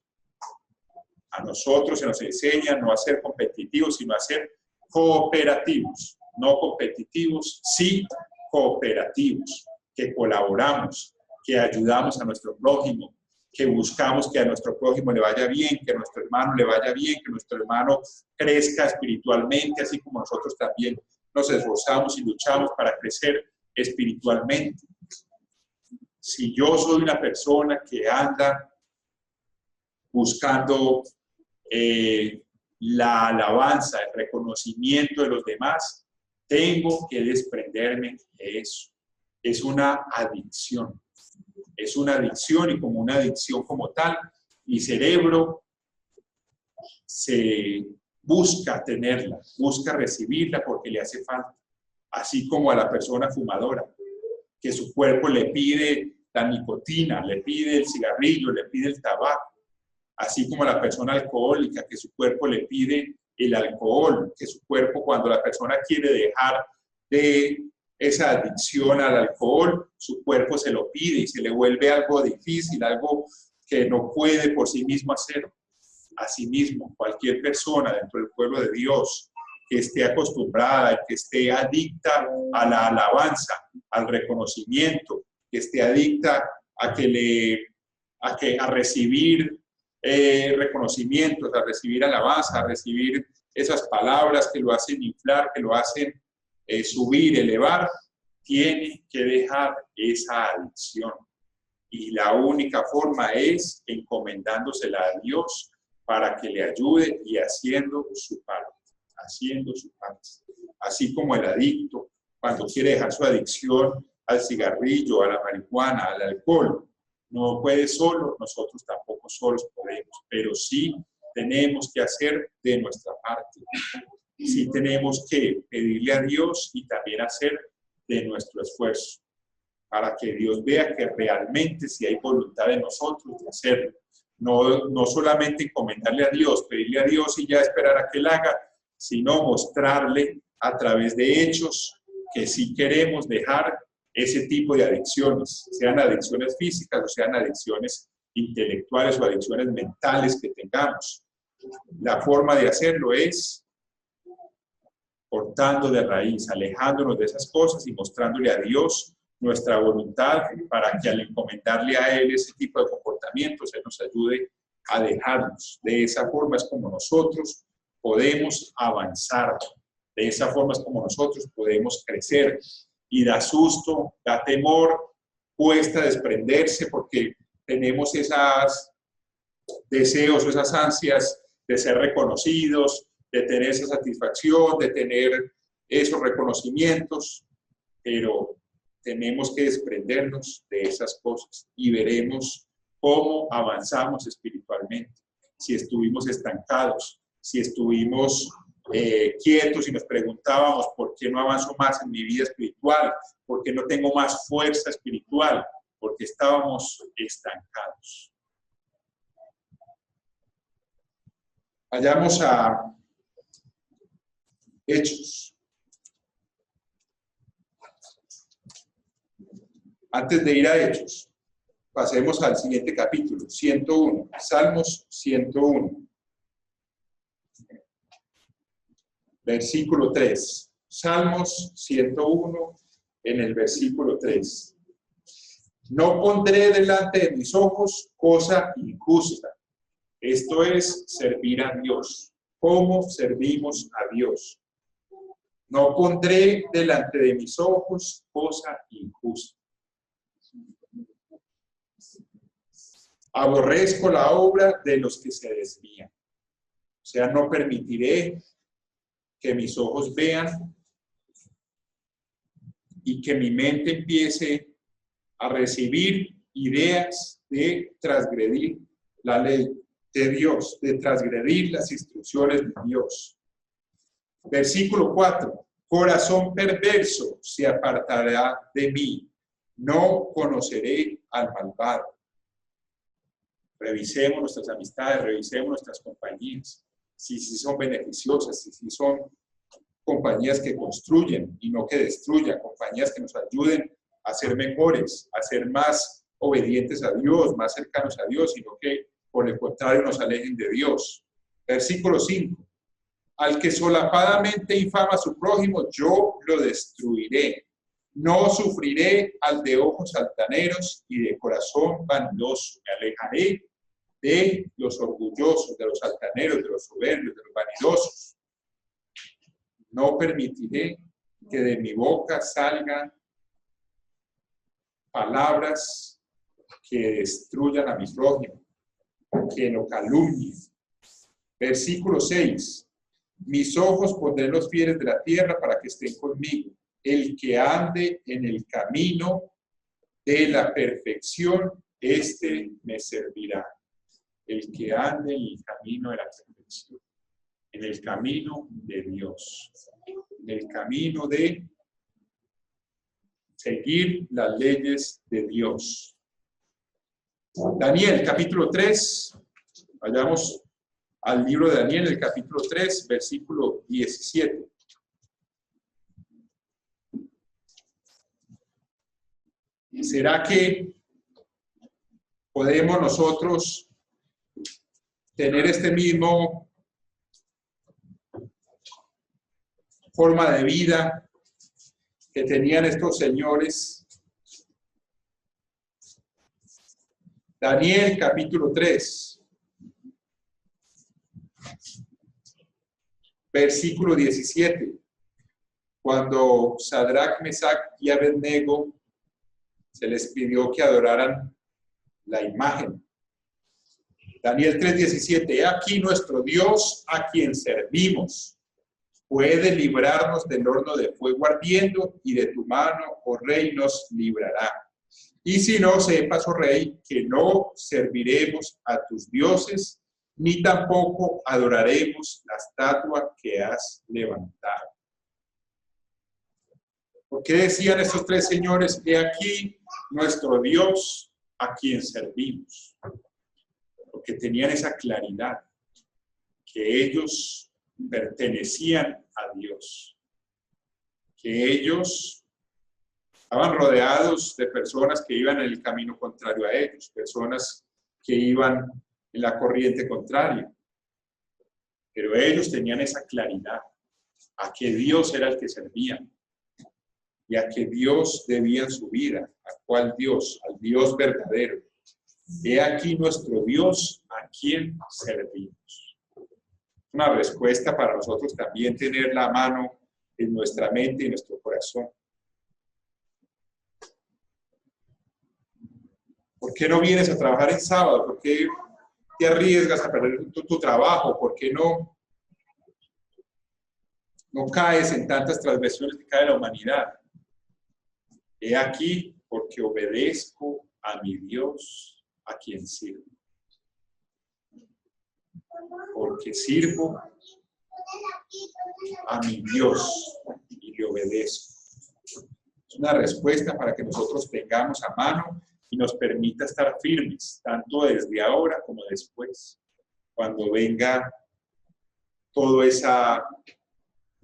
A nosotros se nos enseña no a ser competitivos, sino a ser cooperativos. No competitivos, sí cooperativos, que colaboramos, que ayudamos a nuestro prójimo, que buscamos que a nuestro prójimo le vaya bien, que a nuestro hermano le vaya bien, que nuestro hermano crezca espiritualmente, así como nosotros también nos esforzamos y luchamos para crecer espiritualmente. Si yo soy una persona que anda buscando la alabanza, el reconocimiento de los demás, tengo que desprenderme de eso. Es una adicción. Es una adicción y como una adicción como tal, mi cerebro se busca tenerla, busca recibirla porque le hace falta. Así como a la persona fumadora, que su cuerpo le pide la nicotina, le pide el cigarrillo, le pide el tabaco. Así como a la persona alcohólica, que su cuerpo le pide el alcohol, que su cuerpo, cuando la persona quiere dejar de esa adicción al alcohol, su cuerpo se lo pide y se le vuelve algo difícil, algo que no puede por sí mismo hacer. Asimismo, cualquier persona dentro del pueblo de Dios que esté acostumbrada, que esté adicta a la alabanza, al reconocimiento, que esté adicta a recibir reconocimientos, a recibir alabanza, a recibir esas palabras que lo hacen inflar, que lo hacen subir, elevar, tiene que dejar esa adicción. Y la única forma es encomendándosela a Dios para que le ayude y haciendo su parte. Así como el adicto, cuando quiere dejar su adicción al cigarrillo, a la marihuana, al alcohol, no puede solo, nosotros tampoco solos podemos, pero sí tenemos que hacer de nuestra parte. Sí tenemos que pedirle a Dios y también hacer de nuestro esfuerzo, para que Dios vea que realmente si hay voluntad de nosotros de hacerlo. No solamente encomendarle a Dios, pedirle a Dios y ya esperar a que Él haga, sino mostrarle a través de hechos que sí queremos dejar ese tipo de adicciones, sean adicciones físicas o sean adicciones intelectuales o adicciones mentales que tengamos. La forma de hacerlo es cortando de raíz, alejándonos de esas cosas y mostrándole a Dios nuestra voluntad para que al encomendarle a Él ese tipo de comportamientos, Él nos ayude a dejarnos. De esa forma es como nosotros podemos avanzar, de esa forma es como nosotros podemos crecer. Y da susto, da temor, cuesta desprenderse porque tenemos esos deseos o esas ansias de ser reconocidos, de tener esa satisfacción, de tener esos reconocimientos, pero tenemos que desprendernos de esas cosas y veremos cómo avanzamos espiritualmente. Si estuvimos estancados, si estuvimos quietos y nos preguntábamos por qué no avanzo más en mi vida espiritual, por qué no tengo más fuerza espiritual, porque estábamos estancados. Vayamos a Hechos. Antes de ir a Hechos, pasemos al siguiente capítulo, 101, Salmos 101. Versículo 3. Salmos 101 en el versículo 3. No pondré delante de mis ojos cosa injusta. Esto es servir a Dios. ¿Cómo servimos a Dios? No pondré delante de mis ojos cosa injusta. Aborrezco la obra de los que se desvían. O sea, no permitiré que mis ojos vean y que mi mente empiece a recibir ideas de transgredir la ley de Dios, de transgredir las instrucciones de Dios. Versículo 4. Corazón perverso se apartará de mí, no conoceré al malvado. Revisemos nuestras amistades, revisemos nuestras compañías, si son beneficiosas, si son compañías que construyen y no que destruyan, compañías que nos ayuden a ser mejores, a ser más obedientes a Dios, más cercanos a Dios, sino que por el contrario nos alejen de Dios. Versículo 5. Al que solapadamente infama a su prójimo, yo lo destruiré. No sufriré al de ojos altaneros y de corazón vanidoso. Me alejaré de los orgullosos, de los altaneros, de los soberbios, de los vanidosos. No permitiré que de mi boca salgan palabras que destruyan a mi prójimo, que lo calumnien. Versículo 6. Mis ojos pondré los fieles de la tierra para que estén conmigo. El que ande en el camino de la perfección, este me servirá. El que ande en el camino de la perfección, en el camino de Dios, en el camino de seguir las leyes de Dios. Daniel, capítulo 3, vayamos al libro de Daniel, el capítulo 3, versículo 17. ¿Será que podemos nosotros tener este mismo forma de vida que tenían estos señores? Daniel, capítulo 3. Versículo 17, cuando Sadrach, Mesach y Abednego se les pidió que adoraran la imagen. Daniel 3:17, he aquí nuestro Dios a quien servimos, puede librarnos del horno de fuego ardiendo y de tu mano, oh rey, nos librará. Y si no, sepas, oh rey, que no serviremos a tus dioses ni tampoco adoraremos la estatua que has levantado. ¿Por qué decían estos tres señores? He aquí nuestro Dios a quien servimos. Porque tenían esa claridad, que ellos pertenecían a Dios, que ellos estaban rodeados de personas que iban en el camino contrario a ellos, personas que iban en la corriente contraria, pero ellos tenían esa claridad, a que Dios era el que servían, y a que Dios debían su vida. ¿A cuál Dios? Al Dios verdadero. He aquí nuestro Dios a quien servimos. Una respuesta para nosotros también tener la mano en nuestra mente y en nuestro corazón. ¿Por qué no vienes a trabajar en sábado? ¿Por qué te arriesgas a perder tu trabajo? ¿Por qué no caes en tantas transgresiones que cae la humanidad? He aquí porque obedezco a mi Dios a quien sirvo. Porque sirvo a mi Dios y le obedezco. Es una respuesta para que nosotros tengamos a mano y nos permita estar firmes, tanto desde ahora como después, cuando venga toda esa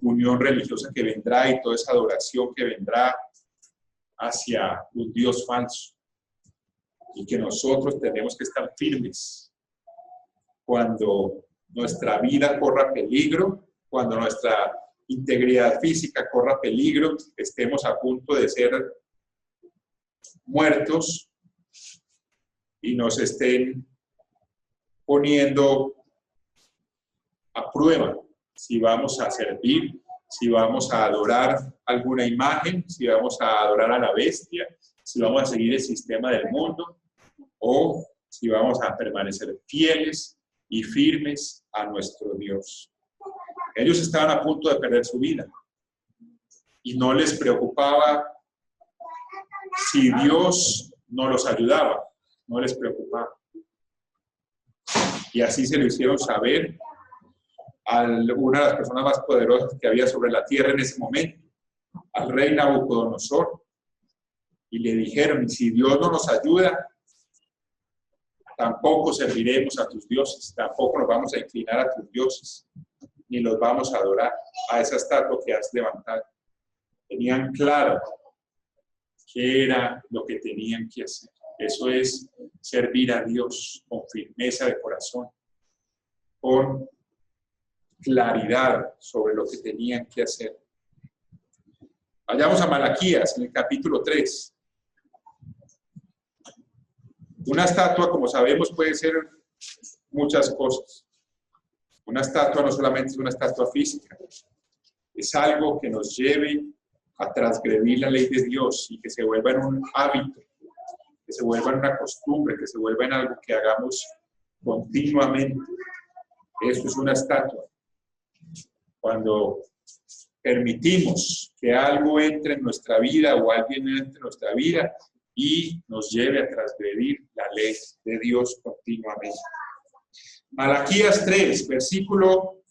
unión religiosa que vendrá y toda esa adoración que vendrá hacia un Dios falso. Y que nosotros tenemos que estar firmes cuando nuestra vida corra peligro, cuando nuestra integridad física corra peligro, estemos a punto de ser muertos y nos estén poniendo a prueba si vamos a servir, si vamos a adorar alguna imagen, si vamos a adorar a la bestia, si vamos a seguir el sistema del mundo o si vamos a permanecer fieles y firmes a nuestro Dios. Ellos estaban a punto de perder su vida y no les preocupaba si Dios no los ayudaba, no les preocupaba. Y así se lo hicieron saber a una de las personas más poderosas que había sobre la tierra en ese momento, al rey Nabucodonosor, y le dijeron: si Dios no nos ayuda, tampoco serviremos a tus dioses, tampoco nos vamos a inclinar a tus dioses, ni los vamos a adorar, a esa estatua que has levantado. Tenían claro qué era lo que tenían que hacer. Eso es servir a Dios con firmeza de corazón, con claridad sobre lo que tenían que hacer. Vayamos a Malaquías, en el capítulo 3. Una estatua, como sabemos, puede ser muchas cosas. Una estatua no solamente es una estatua física, es algo que nos lleve a transgredir la ley de Dios y que se vuelva en un hábito, que se vuelva en una costumbre, que se vuelva en algo que hagamos continuamente. Eso es una estatua. Cuando permitimos que algo entre en nuestra vida o alguien entre en nuestra vida y nos lleve a transgredir la ley de Dios continuamente. Malaquías 3, versículo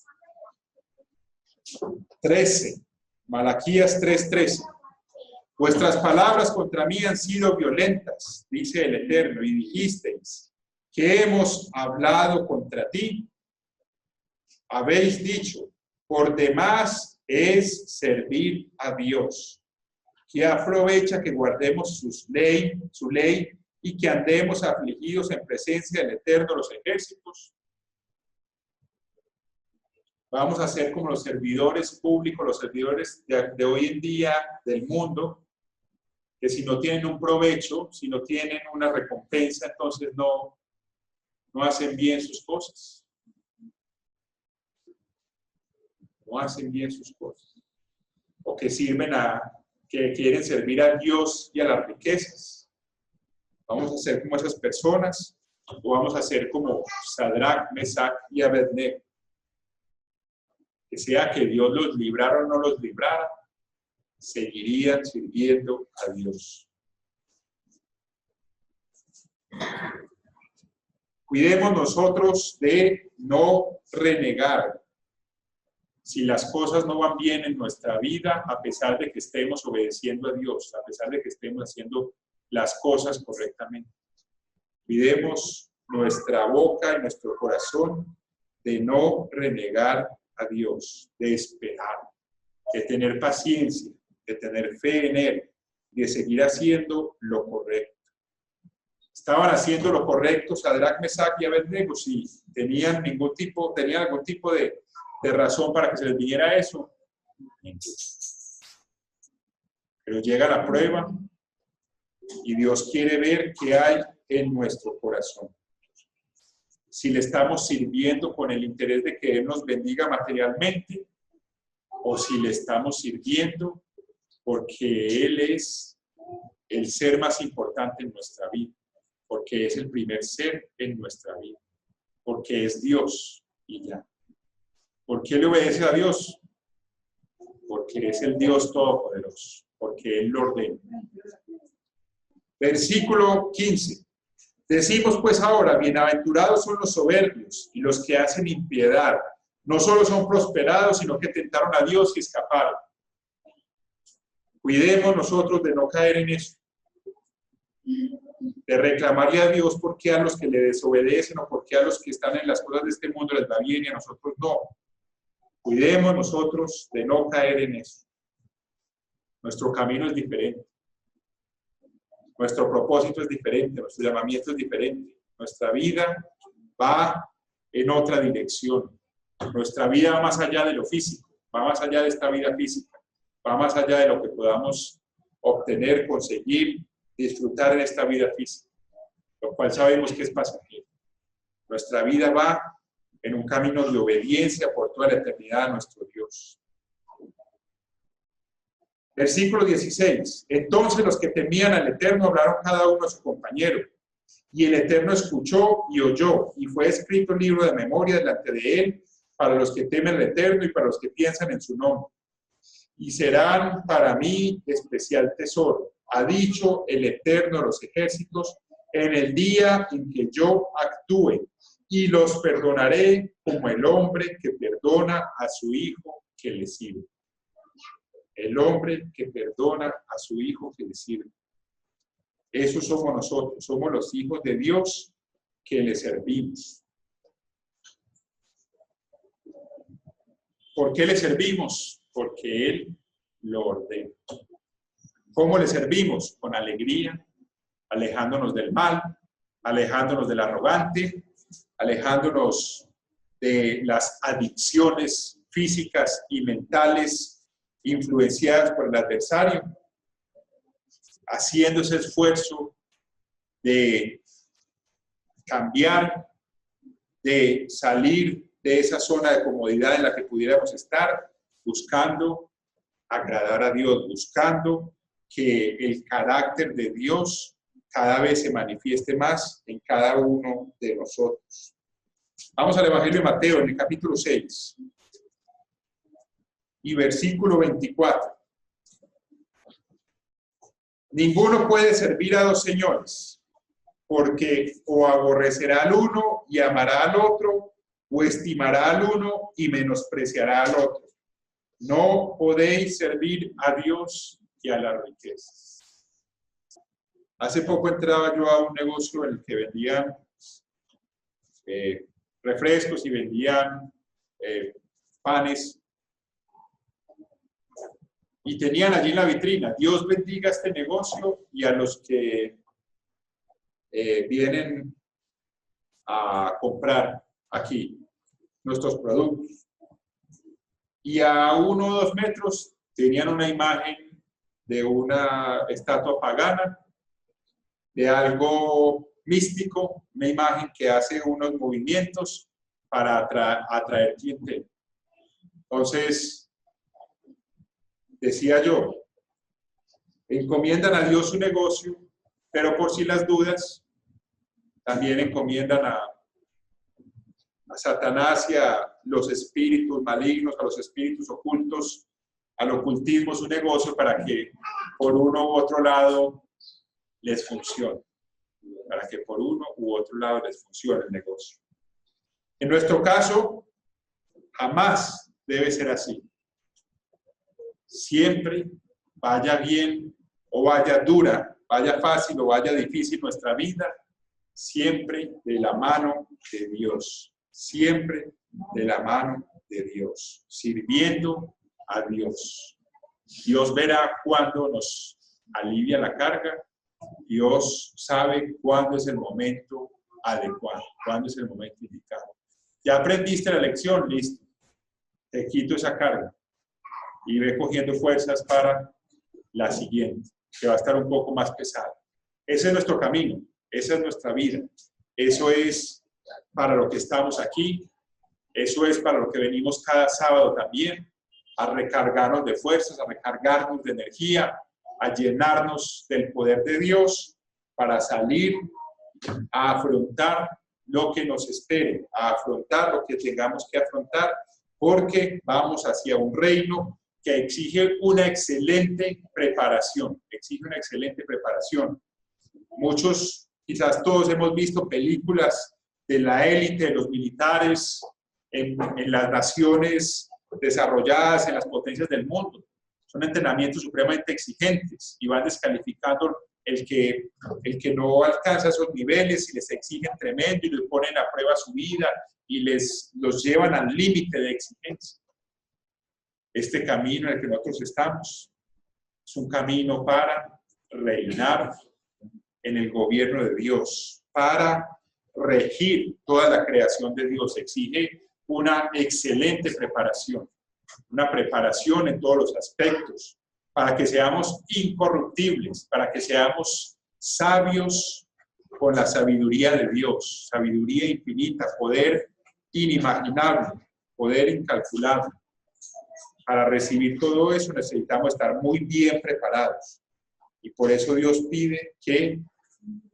13. Malaquías 3:13. Vuestras palabras contra mí han sido violentas, dice el Eterno, y dijisteis: ¿qué hemos hablado contra ti? Habéis dicho: por demás es servir a Dios. ¿Qué aprovecha que guardemos su ley y que andemos afligidos en presencia del Eterno de los ejércitos? Vamos a ser como los servidores públicos, los servidores de hoy en día del mundo, que si no tienen un provecho, si no tienen una recompensa, entonces no hacen bien sus cosas. No hacen bien sus cosas. O que que quieren servir a Dios y a las riquezas. Vamos a ser como esas personas, o vamos a ser como Sadrach, Mesach y Abednego. Que sea que Dios los librara o no los librara, seguirían sirviendo a Dios. Cuidemos nosotros de no renegar si las cosas no van bien en nuestra vida, a pesar de que estemos obedeciendo a Dios, a pesar de que estemos haciendo las cosas correctamente. Cuidemos nuestra boca y nuestro corazón de no renegar a Dios, de esperar, de tener paciencia, de tener fe en Él, de seguir haciendo lo correcto. Estaban haciendo lo correcto Sadrach, Mesach y Abednego, si tenían algún tipo de razón para que se les viniera eso. Pero llega la prueba y Dios quiere ver qué hay en nuestro corazón. Si le estamos sirviendo con el interés de que Él nos bendiga materialmente, o si le estamos sirviendo porque Él es el ser más importante en nuestra vida, porque es el primer ser en nuestra vida, porque es Dios y ya. ¿Por qué le obedece a Dios? Porque es el Dios Todopoderoso, porque Él lo ordena. Versículo 15. Decimos pues ahora, bienaventurados son los soberbios y los que hacen impiedad. No solo son prosperados, sino que tentaron a Dios y escaparon. Cuidemos nosotros de no caer en eso, de reclamarle a Dios por qué a los que le desobedecen o por qué a los que están en las cosas de este mundo les va bien y a nosotros no. Cuidemos nosotros de no caer en eso. Nuestro camino es diferente. Nuestro propósito es diferente, nuestro llamamiento es diferente. Nuestra vida va en otra dirección. Nuestra vida va más allá de lo físico, va más allá de esta vida física, va más allá de lo que podamos obtener, conseguir, disfrutar en esta vida física, lo cual sabemos que es pasajero. Nuestra vida va en un camino de obediencia por toda la eternidad a nuestro Dios. Versículo 16. Entonces los que temían al Eterno hablaron cada uno a su compañero, y el Eterno escuchó y oyó, y fue escrito un libro de memoria delante de él, para los que temen al Eterno y para los que piensan en su nombre. Y serán para mí especial tesoro, ha dicho el Eterno de los ejércitos, en el día en que yo actúe, y los perdonaré como el hombre que perdona a su hijo que le sirve. El hombre que perdona a su hijo que le sirve. Esos somos nosotros, somos los hijos de Dios que le servimos. ¿Por qué le servimos? Porque Él lo ordena. ¿Cómo le servimos? Con alegría, alejándonos del mal, alejándonos del arrogante, alejándonos de las adicciones físicas y mentales influenciadas por el adversario, haciendo ese esfuerzo de cambiar, de salir de esa zona de comodidad en la que pudiéramos estar, buscando agradar a Dios, buscando que el carácter de Dios cada vez se manifieste más en cada uno de nosotros. Vamos al Evangelio de Mateo, en el capítulo 6 y versículo 24. Ninguno puede servir a dos señores, porque o aborrecerá al uno y amará al otro, o estimará al uno y menospreciará al otro. No podéis servir a Dios y a las riquezas. Hace poco entraba yo a un negocio en el que vendían refrescos y vendían panes. Y tenían allí en la vitrina, Dios bendiga este negocio y a los que vienen a comprar aquí nuestros productos. Y a 1 o 2 metros tenían una imagen de una estatua pagana, de algo místico, una imagen que hace unos movimientos para atraer clientela. Entonces, decía yo, encomiendan a Dios su negocio, pero por si las dudas, también encomiendan a Satanás y a los espíritus malignos, a los espíritus ocultos, al ocultismo su negocio para que por uno u otro lado les funcione. para que por uno u otro lado les funcione el negocio. En nuestro caso, jamás debe ser así. Siempre, vaya bien o vaya dura, vaya fácil o vaya difícil nuestra vida, siempre de la mano de Dios. Siempre de la mano de Dios, sirviendo a Dios. Dios verá cuándo nos alivia la carga. Dios sabe cuándo es el momento adecuado, cuándo es el momento indicado. Ya aprendiste la lección, listo. Te quito esa carga y ve cogiendo fuerzas para la siguiente, que va a estar un poco más pesada. Ese es nuestro camino, esa es nuestra vida. Eso es para lo que estamos aquí. Eso es para lo que venimos cada sábado también, a recargarnos de fuerzas, a recargarnos de energía, a llenarnos del poder de Dios para salir a afrontar lo que nos espere, a afrontar lo que tengamos que afrontar, porque vamos hacia un reino que exige una excelente preparación, Muchos, quizás todos hemos visto películas de la élite, de los militares, en las naciones desarrolladas, en las potencias del mundo. Son entrenamientos supremamente exigentes y van descalificando el que no alcanza esos niveles y les exigen tremendo y les ponen a prueba su vida y los llevan al límite de exigencia. Este camino en el que nosotros estamos es un camino para reinar en el gobierno de Dios, para regir toda la creación de Dios. Exige una excelente preparación, una preparación en todos los aspectos, para que seamos incorruptibles, para que seamos sabios con la sabiduría de Dios, sabiduría infinita, poder inimaginable, poder incalculable. Para recibir todo eso necesitamos estar muy bien preparados. Y por eso Dios pide que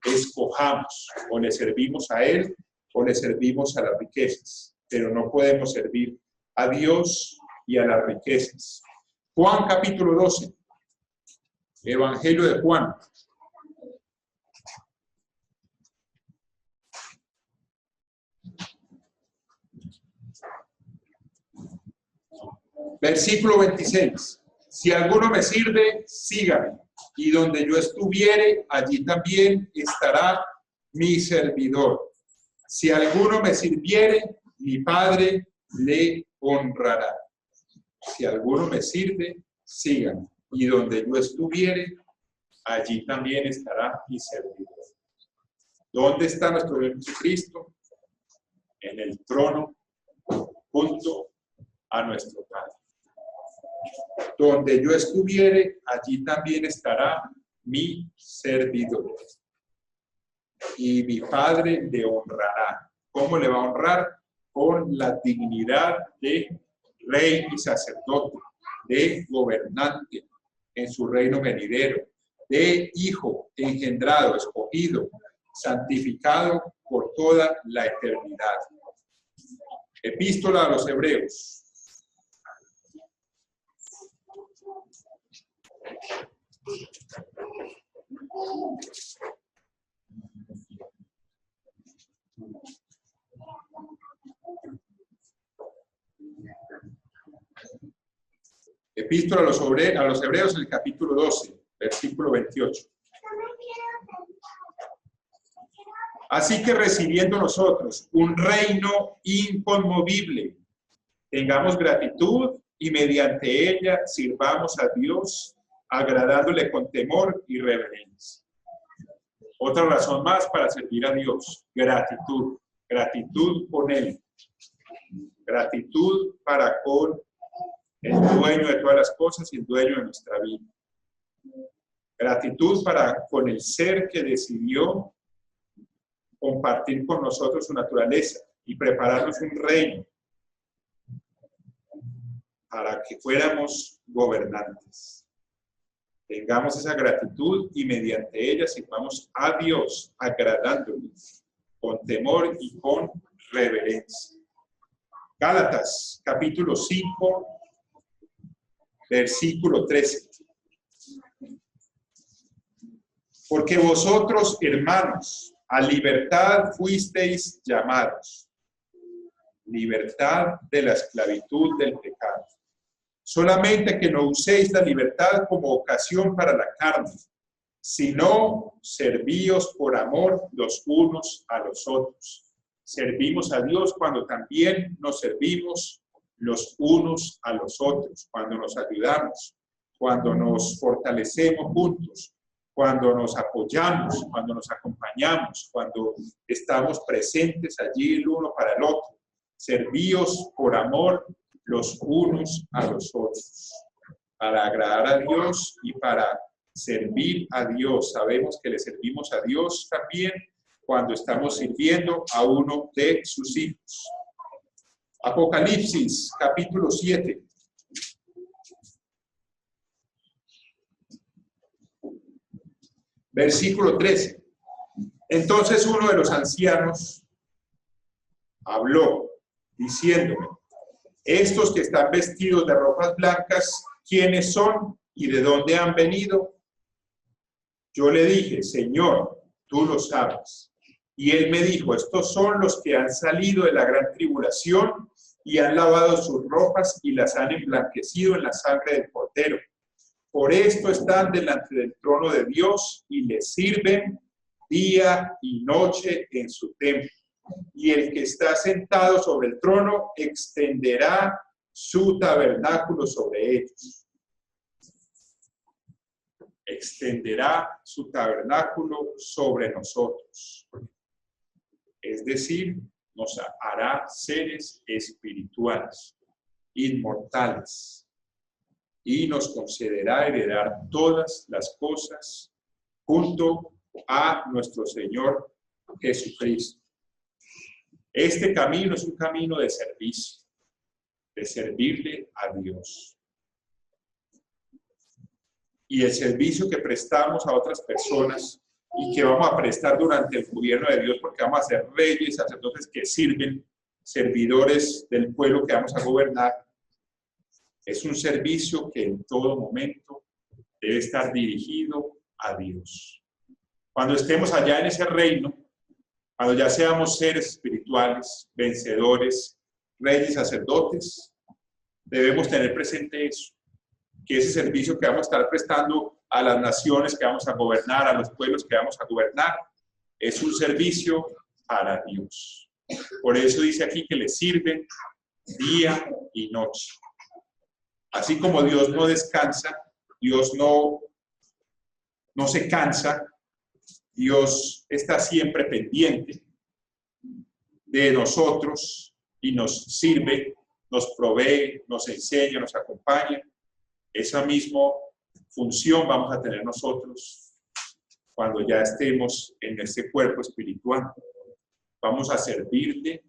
escojamos, o le servimos a Él o le servimos a las riquezas, pero no podemos servir a Dios y a las riquezas. Juan capítulo 12, Evangelio de Juan. Versículo 26. Si alguno me sirve, sígame, y donde yo estuviere, allí también estará mi servidor. Si alguno me sirviere, mi Padre le honrará. Si alguno me sirve, sígame, y donde yo estuviere, allí también estará mi servidor. ¿Dónde está nuestro Jesucristo? En el trono, junto a nuestro Padre. Donde yo estuviere, allí también estará mi servidor. Y mi Padre le honrará. ¿Cómo le va a honrar? Con la dignidad de rey y sacerdote, de gobernante en su reino venidero, de hijo engendrado, escogido, santificado por toda la eternidad. Epístola a los Hebreos. Epístola a los Hebreos, el capítulo 12, versículo 28. Así que recibiendo nosotros un reino inconmovible, tengamos gratitud y mediante ella sirvamos a Dios, agradándole con temor y reverencia. Otra razón más para servir a Dios, gratitud. Gratitud con Él. Gratitud para con el dueño de todas las cosas y el dueño de nuestra vida. Gratitud para con el ser que decidió compartir con nosotros su naturaleza y prepararnos un reino para que fuéramos gobernantes. Tengamos esa gratitud y mediante ella sirvamos a Dios, agradándole con temor y con reverencia. Gálatas, capítulo 5, versículo 13. Porque vosotros, hermanos, a libertad fuisteis llamados. Libertad de la esclavitud del pecado. Solamente que no uséis la libertad como ocasión para la carne, sino servíos por amor los unos a los otros. Servimos a Dios cuando también nos servimos los unos a los otros, cuando nos ayudamos, cuando nos fortalecemos juntos, cuando nos apoyamos, cuando nos acompañamos, cuando estamos presentes allí el uno para el otro. Servíos por amor los unos a los otros, para agradar a Dios y para servir a Dios. Sabemos que le servimos a Dios también cuando estamos sirviendo a uno de sus hijos. Apocalipsis, capítulo 7. Versículo 13. Entonces uno de los ancianos habló, diciéndome: estos que están vestidos de ropas blancas, ¿quiénes son y de dónde han venido? Yo le dije: Señor, tú lo sabes. Y él me dijo: estos son los que han salido de la gran tribulación y han lavado sus ropas y las han emblanquecido en la sangre del Cordero. Por esto están delante del trono de Dios y le sirven día y noche en su templo. Y el que está sentado sobre el trono extenderá su tabernáculo sobre ellos. Extenderá su tabernáculo sobre nosotros. Es decir, nos hará seres espirituales, inmortales, y nos concederá heredar todas las cosas junto a nuestro Señor Jesucristo. Este camino es un camino de servicio, de servirle a Dios. Y el servicio que prestamos a otras personas y que vamos a prestar durante el gobierno de Dios, porque vamos a ser reyes, sacerdotes que sirven, servidores del pueblo que vamos a gobernar, es un servicio que en todo momento debe estar dirigido a Dios. Cuando estemos allá en ese reino, cuando ya seamos seres espirituales, vencedores, reyes, sacerdotes, debemos tener presente eso, que ese servicio que vamos a estar prestando a las naciones que vamos a gobernar, a los pueblos que vamos a gobernar, es un servicio para Dios. Por eso dice aquí que le sirven día y noche. Así como Dios no descansa, Dios no se cansa, Dios está siempre pendiente de nosotros y nos sirve, nos provee, nos enseña, nos acompaña. Esa misma función vamos a tener nosotros cuando ya estemos en este cuerpo espiritual. Vamos a servirle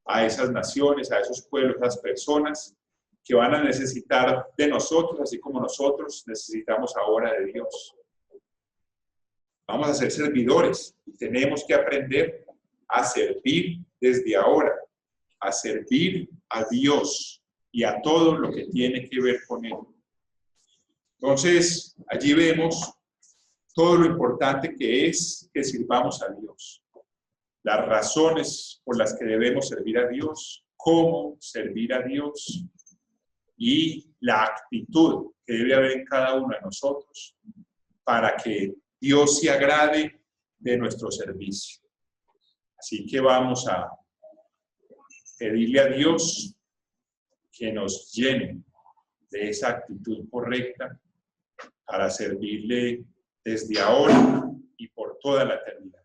a esas naciones, a esos pueblos, a esas personas que van a necesitar de nosotros, así como nosotros necesitamos ahora de Dios. Vamos a ser servidores y tenemos que aprender a servir desde ahora, a servir a Dios y a todo lo que tiene que ver con Él. Entonces, allí vemos todo lo importante que es que sirvamos a Dios. Las razones por las que debemos servir a Dios, cómo servir a Dios y la actitud que debe haber en cada uno de nosotros para que Dios se agrade de nuestro servicio. Así que vamos a pedirle a Dios que nos llene de esa actitud correcta para servirle desde ahora y por toda la eternidad.